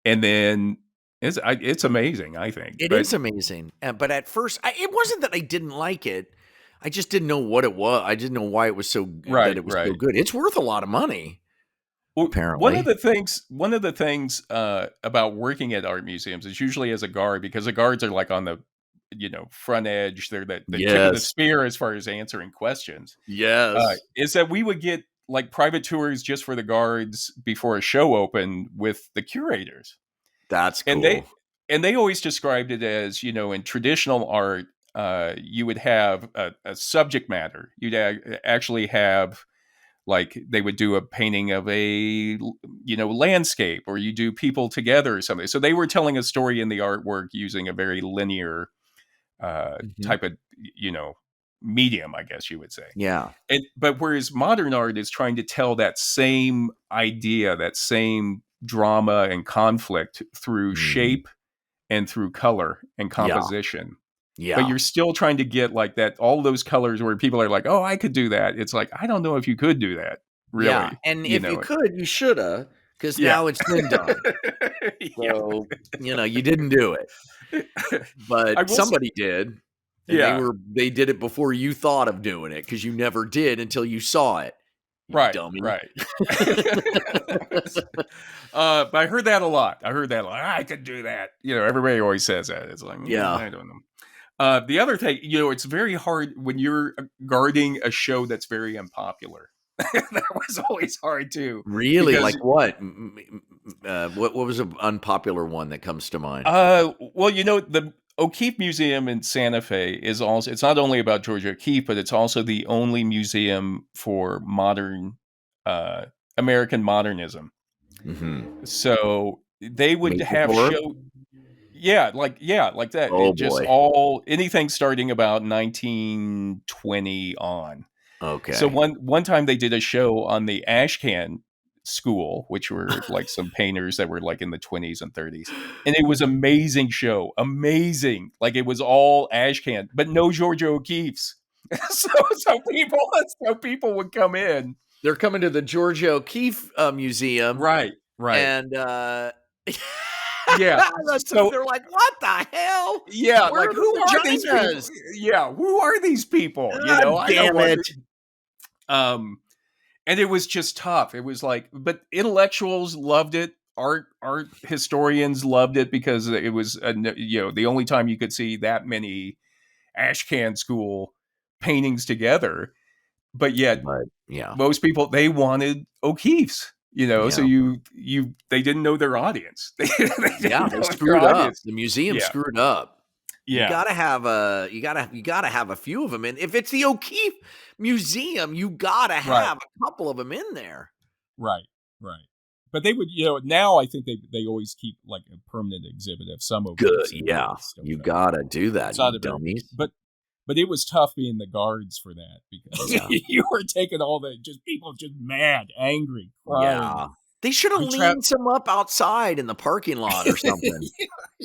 and then it's amazing, I think. It But is amazing. But at first, it wasn't that I didn't like it. I just didn't know what it was. I didn't know why it was that right, it was so right. good. It's worth a lot of money, Well, apparently. one of the things about working at art museums is usually as a guard, because the guards are like on the front edge. They're the tip of the Yes. spear as far as answering questions. Yes. Is that we would get like private tours just for the guards before a show opened with the curators, That's and cool. they always described it as, in traditional art, you would have a subject matter. You'd actually have, like, they would do a painting of a landscape, or you do people together or something. So they were telling a story in the artwork using a very linear Mhm. type of medium, I guess you would say. Yeah. But whereas modern art is trying to tell that same idea, that same drama and conflict through Mhm. shape and through color and Yeah. composition. But Yeah. you're still trying to get like that, all those colors where people are like, "Oh, I could do that." It's like, I don't know if you could do that, Yeah. really. And if you could, you shoulda, because Yeah. now it's been done. Yeah. So, you didn't do it, I but will say, somebody did, and yeah. they did it before you thought of doing it, because you never did until you saw it, you Right, dummy. right. But I heard that a lot. I could do that. Everybody always says that. It's like, Yeah. I don't know. The other thing, it's very hard when you're guarding a show that's very unpopular. That was always hard too, Really? because Like what? What was an unpopular one that comes to mind? well, the O'Keeffe Museum in Santa Fe is also, it's not only about George O'Keeffe, but it's also the only museum for modern American modernism. Mhm. So they would Maple have Tour? show like that. Oh, It just boy. all anything starting about 1920 on. So Okay. one time they did a show on the Ashcan School, which were like some painters that were like in the 20s and 30s. And it was amazing show. Amazing. Like, it was all Ashcan, but no Georgia O'Keeffe's. so so people would come in. They're coming to the Georgia O'Keeffe, Museum, Right, right. and, Yeah. So they're like, "What the hell? yeah, Where like, are who are these the people? vaginas? Yeah, who are these people? God I don't damn want it." to. Um and it was just tough. It was like, but intellectuals loved it. Art historians loved it because it was the only time you could see that many Ashcan School paintings together. But yet But yeah, most people, they wanted O'Keeffe's. So yeah. they didn't know their audience. They Yeah, didn't they know their screwed up. audience. The museum Yeah, screwed up. You yeah, gotta have you gotta have a few of them, and if it's the O'Keeffe Museum, you gotta right. have a couple of them in there. Right, right. But they would, now I think they always keep like a permanent exhibit of some Good, O'Keeffe's and yeah. stuff You like that. gotta do that, It's you not a very, dummies. but it was tough being the guards for that, because Yeah. you were taking all the just people just mad, angry, crying. Yeah. They should have leaned some up outside in the parking lot or something.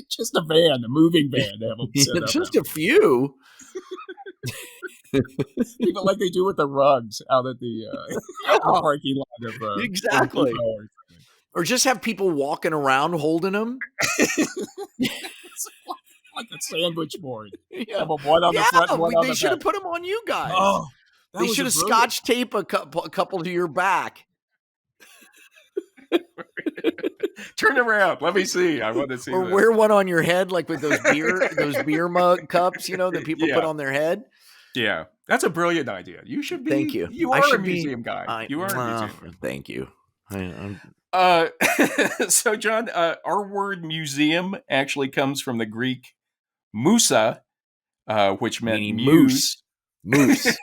Just a van, a moving van. Have them set up just a few. Even like they do with the rugs out at the parking lot of exactly. Or just have people walking around holding them. Like a sandwich board. Yeah. Have one on the front and one on the back. They should have put them on you guys. Oh, they should have scotch tape a couple to your back. Turn around. Let me see. I want to see. Or wear one on your head, like with those beer mug cups, that people put on their head. Yeah, that's a brilliant idea. You should be. Thank you. You are a museum guy. You are a museum guy. Thank you. So John, our word museum actually comes from the Greek musa, which meant muse. Moose.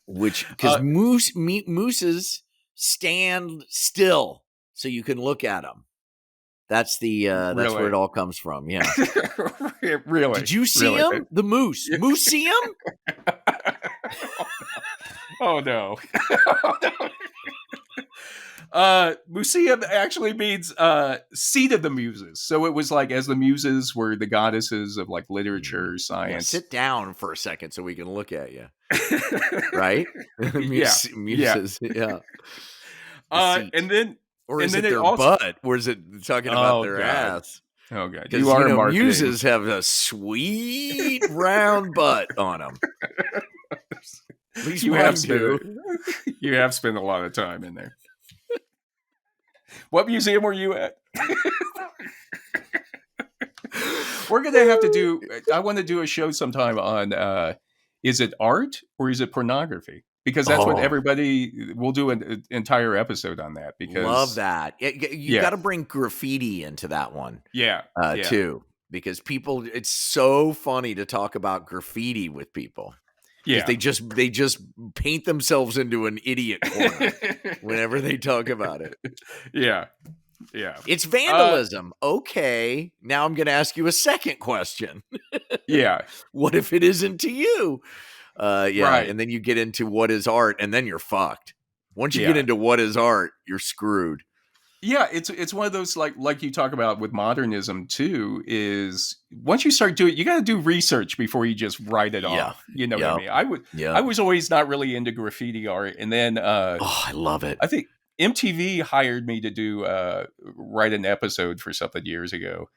Which because mooses stand still so you can look at them. That's that's where it all comes from. Yeah. Really? Did you see him? The moose. Moose see him? Oh no. Museum actually means seat of the muses. So it was like as the muses were the goddesses of like literature, science. Yeah, sit down for a second so we can look at you. Right? Muses. Yeah. And then or is it their butt? Or is it talking about their ass? Oh god. You are muses have a sweet round butt on them. At least you have spent a lot of time in there. What museum were you at? We're going to have to do, I want to do a show sometime on, is it art or is it pornography? Because that's what everybody, we'll do an entire episode on that. Because love that. You got to bring graffiti into that one. Yeah. Too. Because people, it's so funny to talk about graffiti with people. Yeah, they just paint themselves into an idiot corner whenever they talk about it. Yeah. It's vandalism. Okay, now I'm going to ask you a second question. Yeah. What if it isn't to you? Right. And then you get into what is art, and then you're fucked. Once you get into what is art, you're screwed. Yeah, it's one of those like you talk about with modernism too, is once you start doing, you got to do research before you just write it off. You know what I mean? I was always not really into graffiti art, and then I love it. I think MTV hired me to do write an episode for something years ago,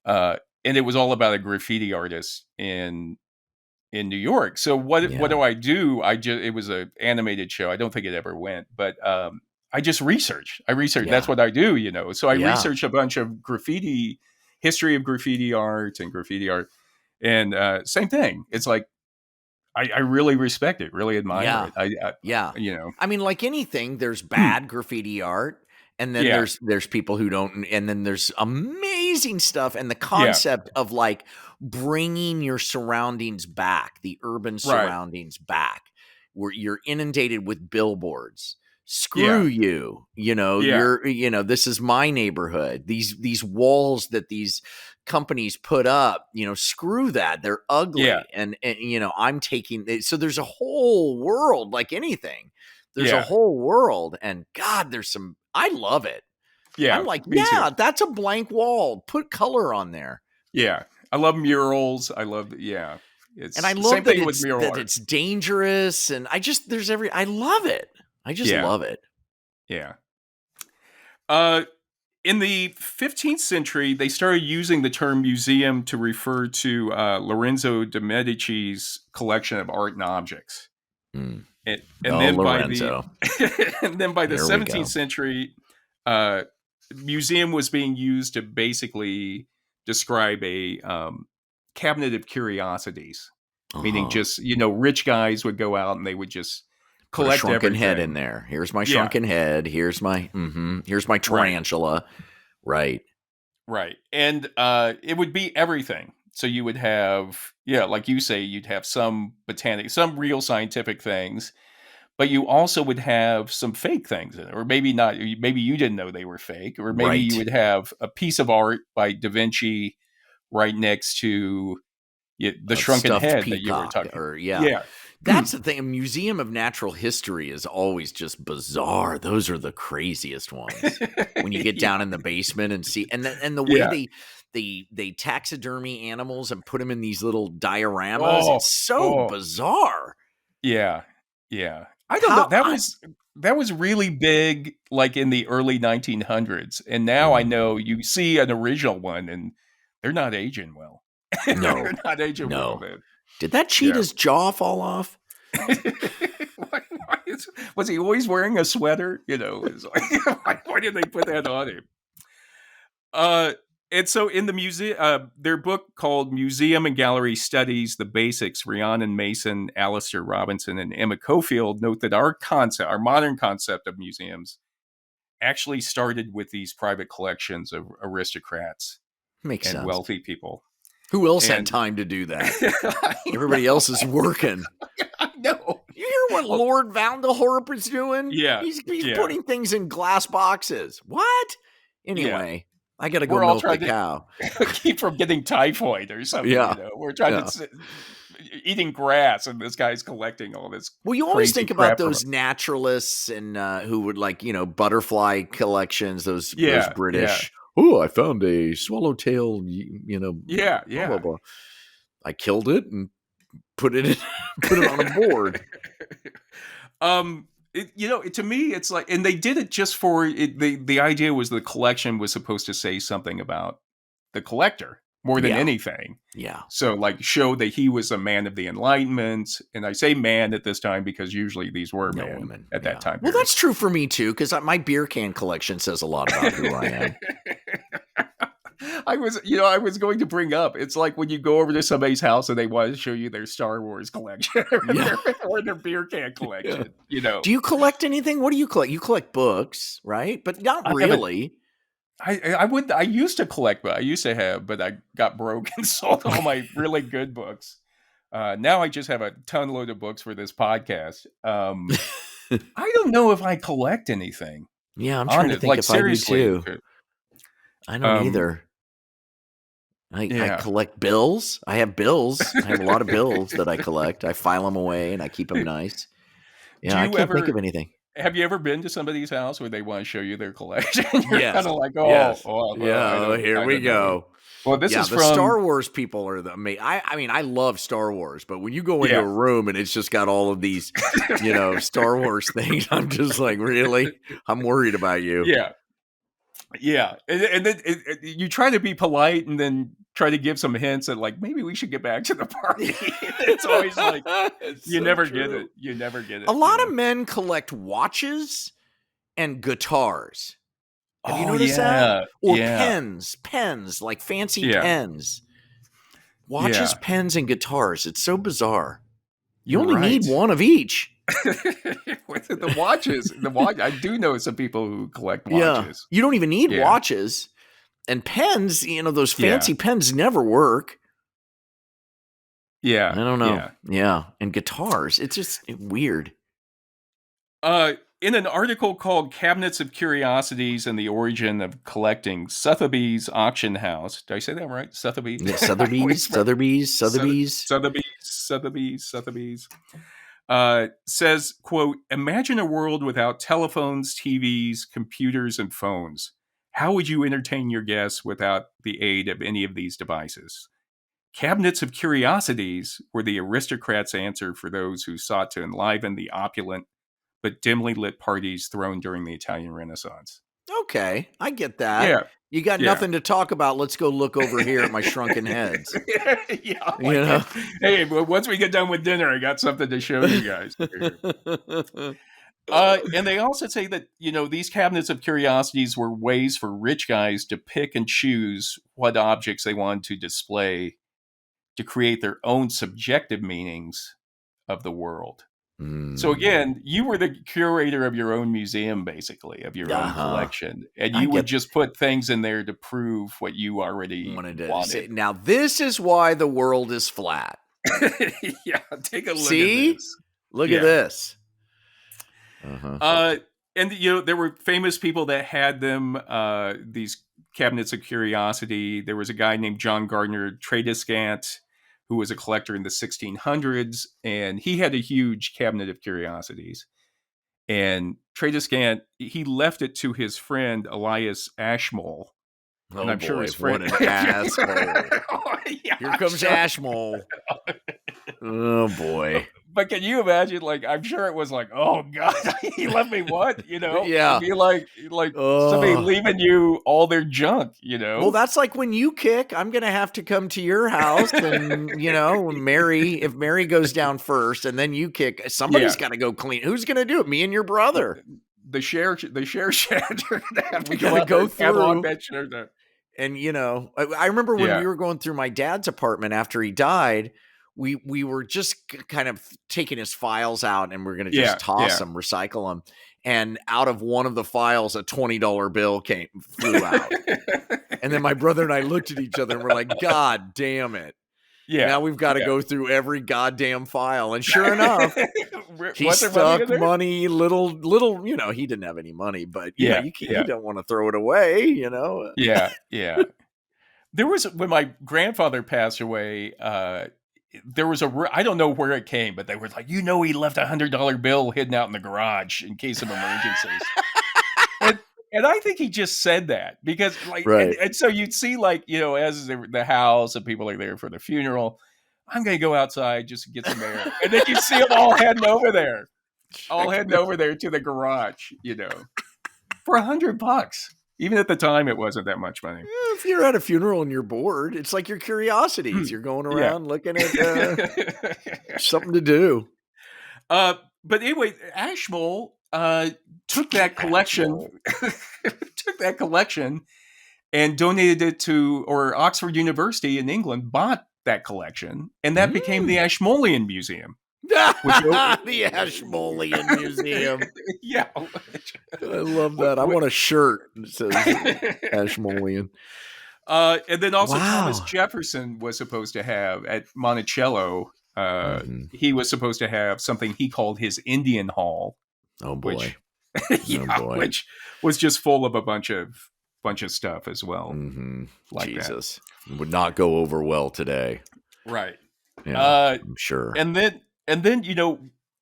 and it was all about a graffiti artist in New York. So what do I do? It was an animated show. I don't think it ever went, but I just research. That's what I do, So I research a bunch of history of graffiti art and graffiti art. And same thing. It's like, I really respect it, really admire it. I mean, like anything, there's bad graffiti art. And then there's people who don't, and then there's amazing stuff. And the concept of like bringing your surroundings back, the urban surroundings back, where you're inundated with billboards. Screw you, you're, this is my neighborhood. These walls that these companies put up, screw that. They're ugly. And I'm taking, so there's a whole world like anything. There's a whole world, and God, I love it. Yeah. I'm like, that's a blank wall. Put color on there. Yeah. I love murals. I love, and I love that it's dangerous. And I love it. I just love it. Yeah. In the 15th century, they started using the term museum to refer to Lorenzo de Medici's collection of art and objects. Mm. And then Lorenzo. Then by the 17th century, museum was being used to basically describe a cabinet of curiosities, meaning just, rich guys would go out and they would just collect shrunken everything. Head in there. Here's my shrunken head. Here's my tarantula. Right. And it would be everything. So you would have, like you say, you'd have some some real scientific things, but you also would have some fake things in it, or maybe not. Maybe you didn't know they were fake, or maybe you would have a piece of art by Da Vinci right next to the shrunken head that you were talking about. That's the thing. A museum of natural history is always just bizarre. Those are the craziest ones. When you get down in the basement and see, and the way they taxidermy animals and put them in these little dioramas, it's so bizarre. Yeah. I don't know. That was really big, like in the early 1900s, and now I know you see an original one, and they're not aging well. No, they're not aging well, man. Did that cheetah's jaw fall off? Was he always wearing a sweater? You know, it's like, why did they put that on him? And so in the museum, their book called Museum and Gallery Studies, The Basics, Rhiannon Mason, Alistair Robinson, and Emma Cofield note that our modern concept of museums actually started with these private collections of aristocrats and wealthy people. Who else had time to do that? Everybody else is working. I know. You hear what Lord Vanderhorp is doing? Yeah. He's putting things in glass boxes. What? Anyway, I got to go milk the cow. Keep from getting typhoid or something. Yeah. You know? We're trying to eating grass, and this guy's collecting all this. Well, you always think about those naturalists and who would butterfly collections, those British. Yeah. Oh, I found a swallowtail, blah, blah, blah. I killed it and put it on a board. To me, it's like, and they did it just for it. The idea was the collection was supposed to say something about the collector more than anything. Yeah. So like show that he was a man of the Enlightenment. And I say man at this time because usually these were men at that time. Well, that's true for me too, because my beer can collection says a lot about who I am. I was going to bring up, it's like when you go over to somebody's house and they want to show you their Star Wars collection or their beer can collection, Do you collect anything? What do you collect? You collect books, right? But not really. I used to collect, but I got broke and sold all my really good books. Now I just have a ton load of books for this podcast. I don't know if I collect anything. Yeah, I'm trying to think if seriously. I do too. I don't either. I collect bills. I have bills. I have a lot of bills that I collect. I file them away and I keep them nice. Yeah, I can't think of anything. Have you ever been to somebody's house where they want to show you their collection? You're kind of like, here we go. Well, this is the from Star Wars people are the amazing. I mean, I love Star Wars, but when you go into a room and it's just got all of these, Star Wars things, I'm just like, really? I'm worried about you. Yeah. And then you try to be polite and then try to give some hints that like, maybe we should get back to the party. It's always like, you never get it. You never get it. A lot of men collect watches and guitars. Have you noticed that? Or pens, like fancy pens. Watches, pens, and guitars. It's so bizarre. You only need one of each. With the watches, I do know some people who collect watches. You don't even need watches. And pens, those fancy pens never work. Yeah. I don't know. Yeah. And guitars, it's just weird. In an article called Cabinets of Curiosities and the Origin of Collecting, Sotheby's Auction House. Did I say that right? Sotheby's? Yeah, Sotheby's. Says, quote, imagine a world without telephones, TVs, computers, and phones. How would you entertain your guests without the aid of any of these devices? Cabinets of Curiosities were the aristocrats' answer for those who sought to enliven the opulent but dimly lit parties thrown during the Italian Renaissance. Okay, I get that. Yeah. You got nothing to talk about. Let's go look over here at my shrunken heads. Hey, but once we get done with dinner, I got something to show you guys. And they also say that, these cabinets of curiosities were ways for rich guys to pick and choose what objects they wanted to display to create their own subjective meanings of the world. So again, you were the curator of your own museum, basically, of your own collection. And you would just put things in there to prove what you already wanted. Now, this is why the world is flat. Take a look at this. Look at this. And, there were famous people that had them, these cabinets of curiosity. There was a guy named John Gardner Tradescant, who was a collector in the 1600s, and he had a huge cabinet of curiosities. And Tradescant, he left it to his friend Elias Ashmole. And Oh I'm sure boy, his friend. what an asshole! Yeah, Here comes Ashmole. Oh boy. But can you imagine? Like, I'm sure it was like, oh god, he left me what? Yeah. It'd be like somebody leaving you all their junk. Well, that's like when you kick. I'm gonna have to come to your house, and if Mary goes down first, and then you kick, somebody's got to go clean. Who's gonna do it? Me and your brother. The share chat are gonna have to we gotta go through that share. And I remember when we were going through my dad's apartment after he died. We were just kind of taking his files out, and we're going to just toss them, recycle them. And out of one of the files, a $20 bill flew out. And then my brother and I looked at each other and we're like, God damn it. Yeah. Now we've got to go through every goddamn file. And sure enough, he stuck money, little, he didn't have any money, but you don't want to throw it away, Yeah. There was, when my grandfather passed away, there was I don't know where it came, but they were like, he left $100 bill hidden out in the garage in case of emergencies. and I think he just said that because and so you'd see as the house and people are there for the funeral, I'm going to go outside just to get some air. And then you see them all heading over there, to the garage, for $100. Even at the time, it wasn't that much money. If you're at a funeral and you're bored, it's like your curiosities. You're going around looking at something to do. But anyway, Ashmole took that collection, and donated it or Oxford University in England bought that collection, and that became the Ashmolean Museum. The Ashmolean Museum. Yeah. I love that. I want a shirt that says Ashmolean. And then also Thomas Jefferson was supposed to have at Monticello. He was supposed to have something he called his Indian Hall. Oh boy. Which was just full of a bunch of stuff as well. Like Jesus. That. Would not go over well today. Right. Yeah, I'm sure. And then,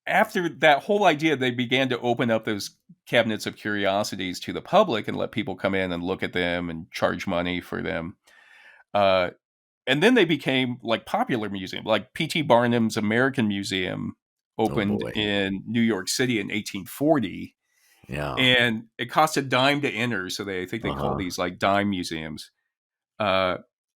after that whole idea, they began to open up those cabinets of curiosities to the public and let people come in and look at them and charge money for them. And then they became like popular museums, like P.T. Barnum's American Museum opened in New York City in 1840. Yeah. And it cost a dime to enter. So I think they call these like dime museums.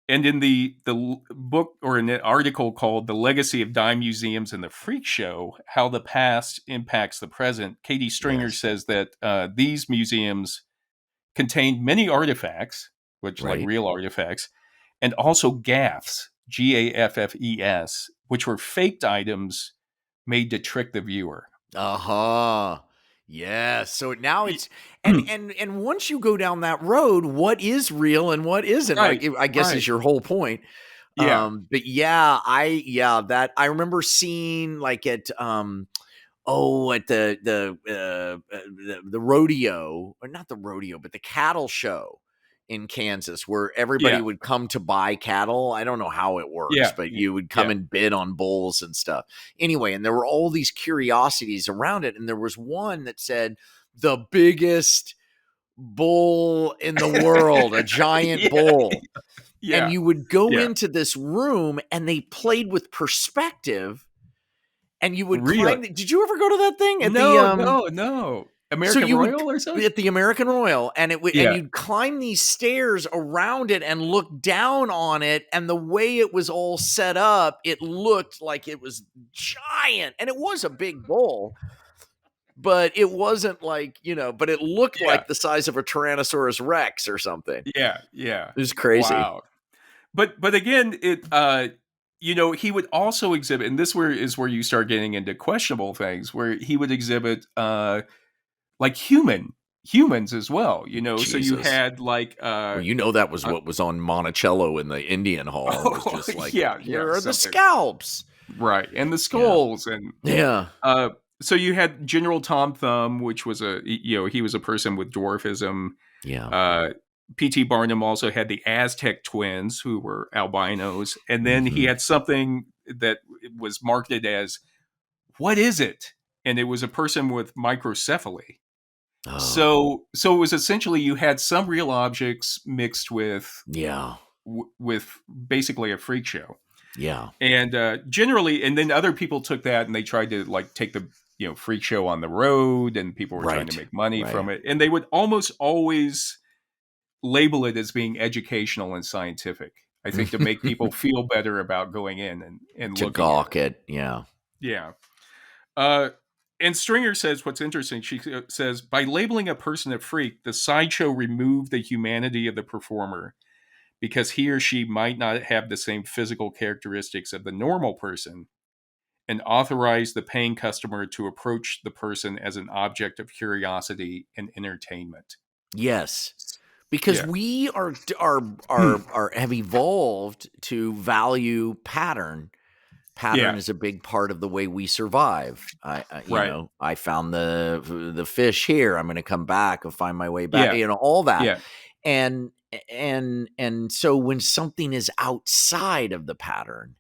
And in the book or an article called The Legacy of Dime Museums and the Freak Show, How the Past Impacts the Present, Katie Stringer says that these museums contained many artifacts, which like real artifacts, and also gaffes, Gaffes, which were faked items made to trick the viewer. Yes. So now it's and once you go down that road, what is real and what isn't? Right. Like, I guess is your whole point. Yeah. But that I remember seeing like at the rodeo, or not the rodeo, but the cattle show in Kansas, where everybody would come to buy cattle. I don't know how it works, but you would come and bid on bulls and stuff. Anyway, and there were all these curiosities around it. And there was one that said the biggest bull in the world, a giant bull. Yeah. And you would go into this room and they played with perspective, and you would climb. Did you ever go to that thing? No. American Royal or something? At the American Royal, and and you'd climb these stairs around it and look down on it, and the way it was all set up, it looked like it was giant, and it was a big bull, but it wasn't like, but it looked like the size of a Tyrannosaurus Rex or something. Yeah. It was crazy. Wow. But again, he would also exhibit, and this is where you start getting into questionable things, where he would exhibit like humans as well, Jesus. So you had like that was what was on Monticello in the Indian Hall. It was just like, here are the scalps, right, and the skulls, and so you had General Tom Thumb, which was he was a person with dwarfism. P.T. Barnum also had the Aztec twins, who were albinos. And then he Mm-hmm. had something that was marketed as, what is it? And it was a person with microcephaly. Oh, So it was essentially you had some real objects mixed yeah. with basically a freak show. Yeah. And generally, and then other people took that and they tried to like take the freak show on the road, and people were trying to Right. make money Right. from it, and they would almost always label it as being educational and scientific. I think to make people feel better about going in and To looking at gawk it. it. Yeah. Yeah. Uh, and Stringer says what's interesting. She says, by labeling a person a freak, the sideshow removed the humanity of the performer because he or she might not have the same physical characteristics of the normal person, and authorized the paying customer to approach the person as an object of curiosity and entertainment. Yes. Because Yeah. we have evolved to value pattern. Pattern Yeah. is a big part of the way we survive. Right. I found the fish here. I'm going to come back and find my way back. Yeah. All that. Yeah. And so when something is outside of the pattern,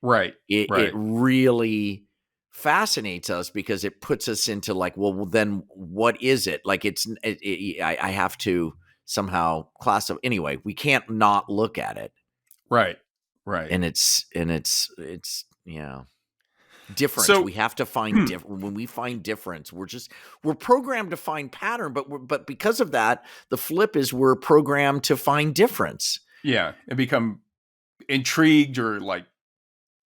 Right. it Right. really fascinates us because it puts us into like, well then what is it? Like I have to somehow classify. Anyway, we can't not look at it. Right. Right. And it's yeah. Difference. So, We have to find different. When we find difference, we're programmed to find pattern, but because of that, the flip is we're programmed to find difference. yeah, and become intrigued or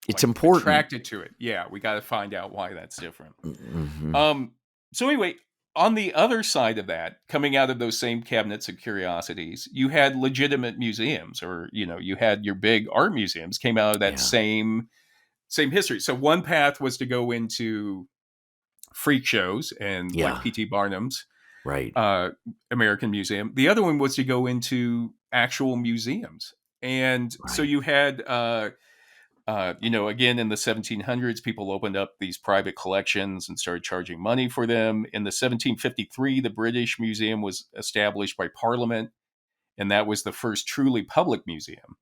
It's important. attracted to it. Yeah, we got to find out why that's different. Mm-hmm. So anyway, on the other side of that, coming out of those same cabinets of curiosities, you had legitimate museums, or you had your big art museums came out of that same history. So one path was to go into freak shows and like P.T. Barnum's right American Museum. The other one was to go into actual museums. And so you had again, in the 1700s, people opened up these private collections and started charging money for them. In the 1753, the British Museum was established by Parliament, and that was the first truly public museum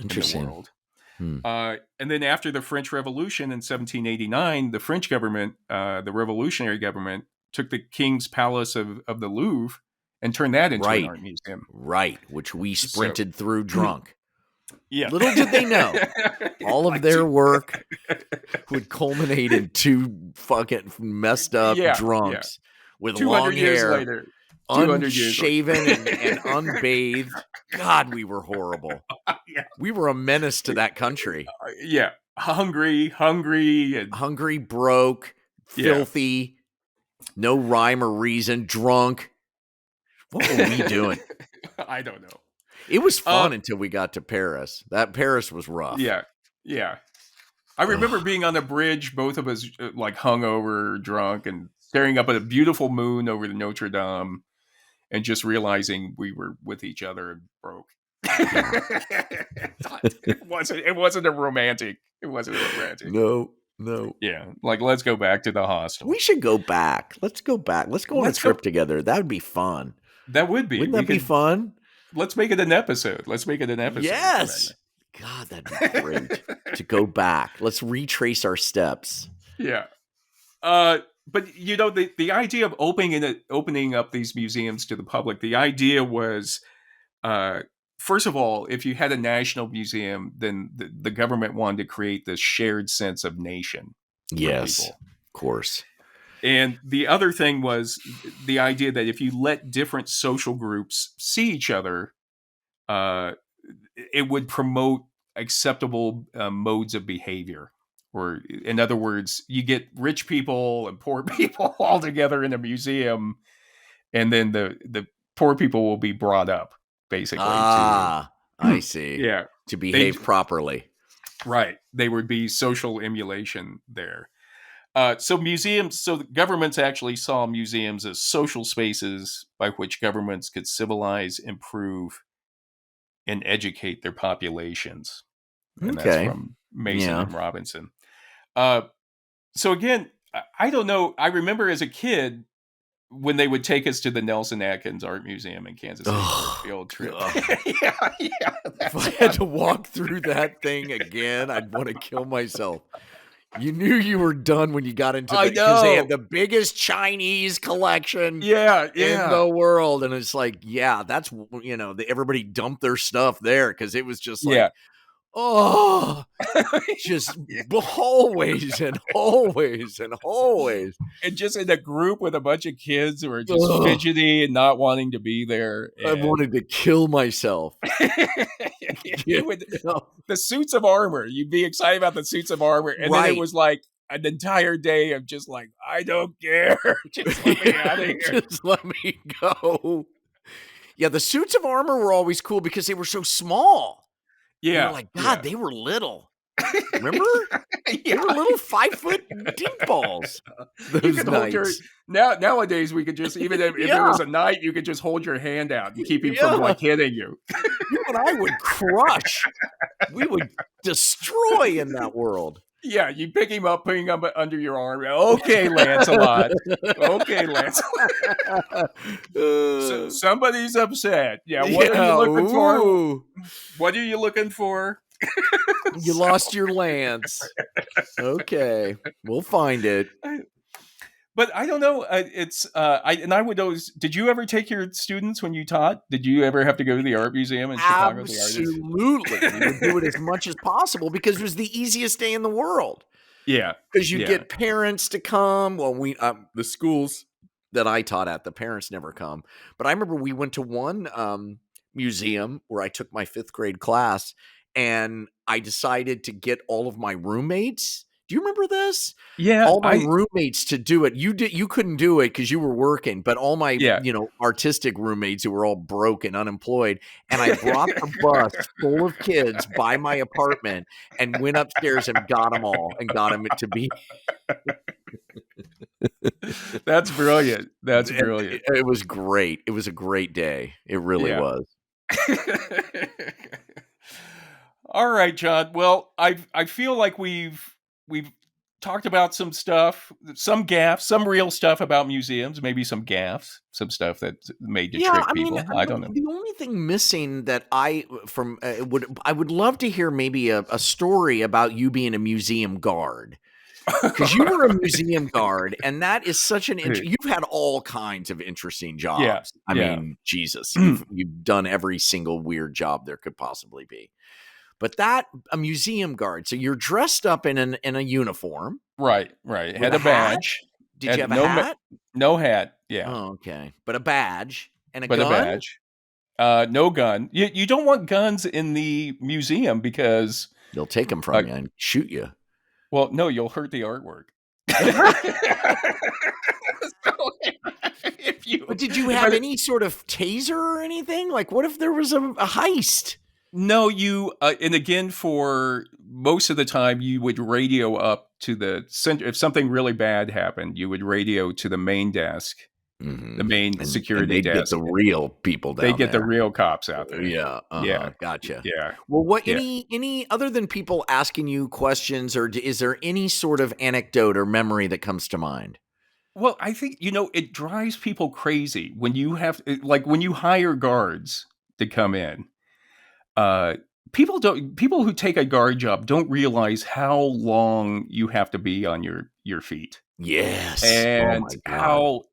in the world. And then after the French Revolution in 1789, the French government, the revolutionary government, took the King's Palace of the Louvre and turned that into an art museum. Right, which we sprinted through drunk. Yeah. Little did they know, all of their work would culminate in two fucking messed up drunks with long hair, unshaven and unbathed. God, we were horrible. We were a menace to that country. Hungry, broke, filthy, no rhyme or reason, drunk. What were we doing? I don't know. It was fun until we got to Paris. That Paris was rough. Yeah. I remember being on the bridge, both of us like hungover, drunk, and staring up at a beautiful moon over the Notre Dame, and just realizing we were with each other and broke. It wasn't a romantic. No. Yeah, like let's go back to the hostel. We should go back. Let's go back. Let's go on a trip together. That would be fun. That would be. Wouldn't that be fun? Let's make it an episode. Yes. God, that'd be great to go back. Let's retrace our steps. Yeah. But the idea of opening up these museums to the public, the idea was, first of all, if you had a national museum, then the government wanted to create this shared sense of nation. Yes, of course. And the other thing was the idea that if you let different social groups see each other, it would promote acceptable modes of behavior. Or, in other words, you get rich people and poor people all together in a museum, and then the poor people will be brought up, basically. I see. Yeah. To behave properly. Right. They would be social emulation there. So the governments actually saw museums as social spaces by which governments could civilize, improve, and educate their populations. And that's from Mason and Robinson. So again, I don't know. I remember as a kid, when they would take us to the Nelson Atkins Art Museum in Kansas City for a field trip. Yeah. If I had to walk through that thing again, I'd want to kill myself. You knew you were done when you got into the, because they had the biggest Chinese collection in the world. And it's like, yeah, that's, everybody dumped their stuff there because it was just like, just hallways and hallways and hallways. And just in a group with a bunch of kids who are just fidgety and not wanting to be there. I wanted to kill myself. The suits of armor. You'd be excited about the suits of armor. And then it was like an entire day of just like, I don't care. Just let me out of here. Just let me go. Yeah, the suits of armor were always cool because they were so small. Yeah. Like, God, they were little. Remember? They were little 5-foot deep balls. Those nights. Nowadays, we could just, even if it was a night, you could just hold your hand out and keep him from like hitting you. You and I would crush. We would destroy in that world. Yeah, you pick him up, put him up under your arm. Okay, Lancelot. Okay, Lancelot. So somebody's upset. Yeah, what are you looking for? What are you looking for? You lost your lance. Okay, we'll find it. But I don't know. I would always. Did you ever take your students when you taught? Did you ever have to go to the art museum in Chicago? Absolutely, we would do it as much as possible because it was the easiest day in the world. Yeah, because you get parents to come. Well, the schools that I taught at, the parents never come. But I remember we went to one museum where I took my 5th grade class, and I decided to get all of my roommates. Do you remember this? Yeah, all my roommates to do it. You couldn't do it because you were working, but all my artistic roommates who were all broke and unemployed, and I brought the bus full of kids by my apartment and went upstairs and got them all and got them to be. That's brilliant. That's brilliant. It was great. It was a great day. It really was. All right, John. Well, I feel like we've talked about some stuff, some gaffes, some real stuff about museums, maybe some gaffes, some stuff that made you trick people. I don't know. The only thing missing that I would love to hear maybe a story about you being a museum guard. Because you were a museum guard, and that is such an you've had all kinds of interesting jobs. Yeah, I mean, Jesus, you've done every single weird job there could possibly be. But a museum guard, so you're dressed up in a uniform. Right. Had a badge. Did you have a hat? No hat, yeah. Oh, okay. But a badge and a gun? But a badge. No gun. You don't want guns in the museum because... They'll take them from you and shoot you. Well, no, you'll hurt the artwork. But did you have any sort of taser or anything? Like, what if there was a heist? No, and again, for most of the time, you would radio up to the center. If something really bad happened, you would radio to the main desk, the main security desk. Get the real people down there. They get the real cops out there. Yeah. Yeah. Gotcha. Yeah. Well, any other than people asking you questions, or is there any sort of anecdote or memory that comes to mind? Well, I think, it drives people crazy when you when you hire guards to come in. People who take a guard job don't realize how long you have to be on your feet. Yes. And how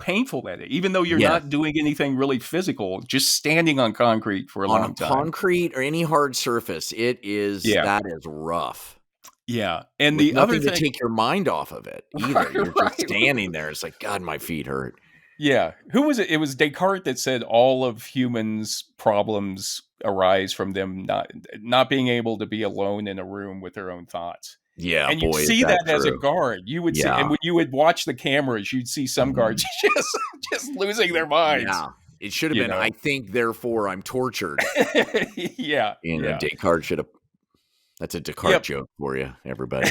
painful that is. Even though you're not doing anything really physical, just standing on concrete for a long time. On concrete or any hard surface, that is rough. Yeah. And with the other thing, to take your mind off of it either. You're just standing there. It's like, God, my feet hurt. Yeah. Who was it? It was Descartes that said all of humans' problems arise from them not being able to be alone in a room with their own thoughts. Yeah, and you see that as a guard. You would see, and when you would watch the cameras, you'd see some guards just losing their minds. Yeah, it should have been. I think, therefore, I'm tortured. Yeah, Descartes should have. That's a Descartes joke for you, everybody.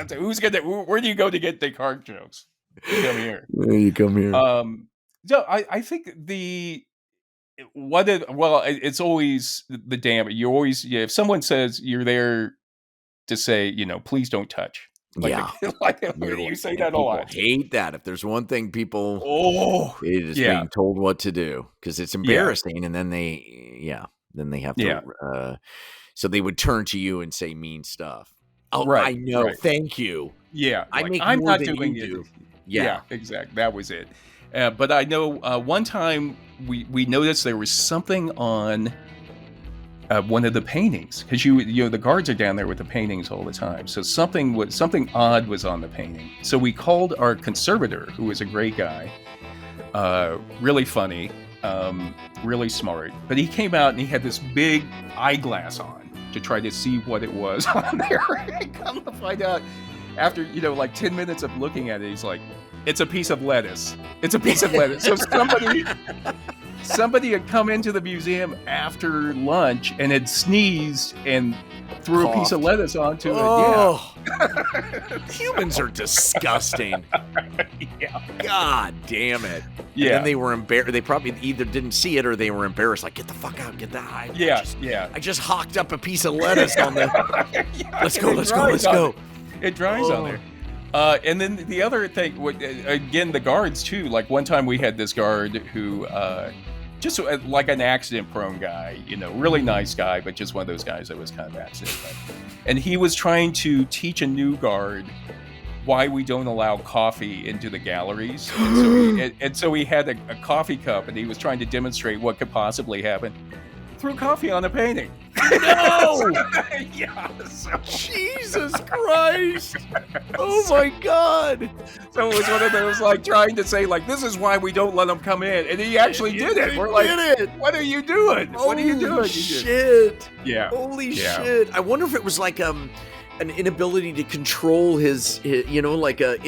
Where do you go to get Descartes jokes? You come here. You come here. So I think it's always the damage. You always, if someone says you're there to say, please don't touch. Like, Yeah. like you say that a lot. Hate that. If there's one thing people it is yeah. being told what to do because it's embarrassing, and then they have to so they would turn to you and say mean stuff. Oh, Right. I know. Right. Thank you. Yeah. I Like, make I'm more not than doing you it. do. Yeah, exactly. That was it. But I know one time we noticed there was something on one of the paintings, because you know the guards are down there with the paintings all the time. So something odd was on the painting. So we called our conservator, who was a great guy, really funny, really smart. But he came out and he had this big eyeglass on to try to see what it was on there. And come to find out, after like 10 minutes of looking at it, he's like, "It's a piece of lettuce. It's a piece of lettuce." So somebody had come into the museum after lunch and had sneezed and threw a piece of lettuce onto it. Yeah. Humans are disgusting. Yeah. God damn it. Yeah. And then they were embarrassed. They probably either didn't see it or they were embarrassed. Like, get the fuck out, get the high. I just hawked up a piece of lettuce on the. Let's go. It dries on there. And then the other thing, again, the guards too. Like one time we had this guard who, just like an accident-prone guy, really nice guy, but just one of those guys that was kind of accident-prone. And he was trying to teach a new guard why we don't allow coffee into the galleries. And so he had a coffee cup, and he was trying to demonstrate what could possibly happen. Threw coffee on a painting. No! Yeah. Jesus Christ! Oh my God! So it was one of those like trying to say like, this is why we don't let them come in, and he actually did it. We're like, what are you doing? What are you doing? Holy shit! Yeah. Holy shit! I wonder if it was like an inability to control his like a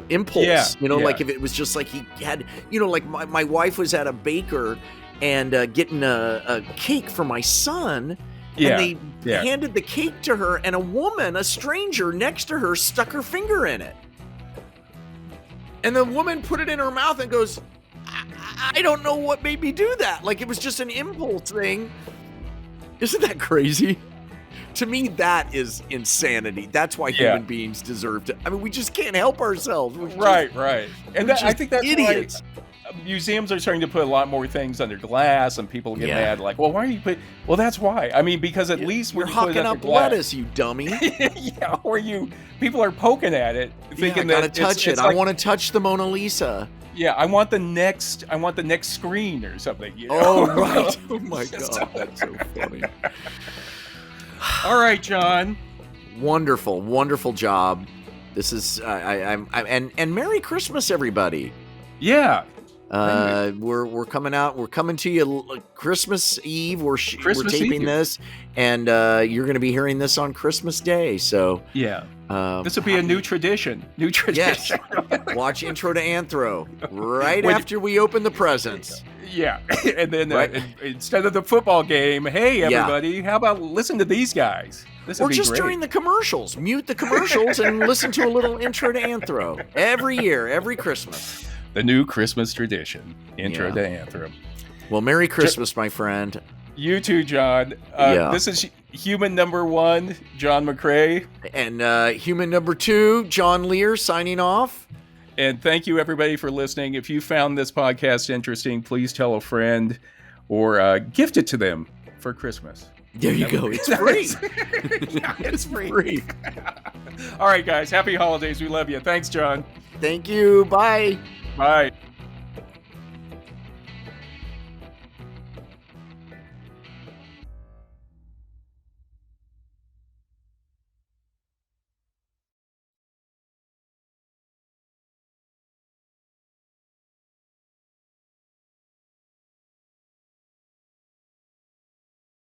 impulse. Like if it was just like he had, like my wife was at a baker and getting a cake for my son, and they handed the cake to her, and a stranger next to her stuck her finger in it. And the woman put it in her mouth and goes, I don't know what made me do that. Like it was just an impulse thing. Isn't that crazy? To me, that is insanity. That's why human beings deserve to. I mean, we just can't help ourselves. Right. And I think that's idiots. Why museums are starting to put a lot more things under glass, and people get mad like, well, why are you putting? Well, that's why. I mean, because at least we're hawking up lettuce, you dummy. Or people are poking at it, thinking I gotta touch it. I want to touch the Mona Lisa. Yeah, I want the next screen or something. Oh right. Oh my God, that's so funny. All right, John. Wonderful job. This is and Merry Christmas, everybody. Yeah. We're coming out. We're coming to you Christmas Eve. We're taping this, and you're going to be hearing this on Christmas Day. So this will be a new tradition. Yes. Watch Intro to Anthro after we open the presents. Yeah, and then instead of the football game, hey everybody, how about listen to these guys? Or just during the commercials, mute the commercials and listen to a little Intro to Anthro every year, every Christmas. The new Christmas tradition, Intro to Anthro. Well, Merry Christmas, my friend. You too, John. This is human number 1, John McCray. And human number 2, John Lehr, signing off. And thank you, everybody, for listening. If you found this podcast interesting, please tell a friend or gift it to them for Christmas. There you go. It's free. It's free. All right, guys. Happy holidays. We love you. Thanks, John. Thank you. Bye. Bye.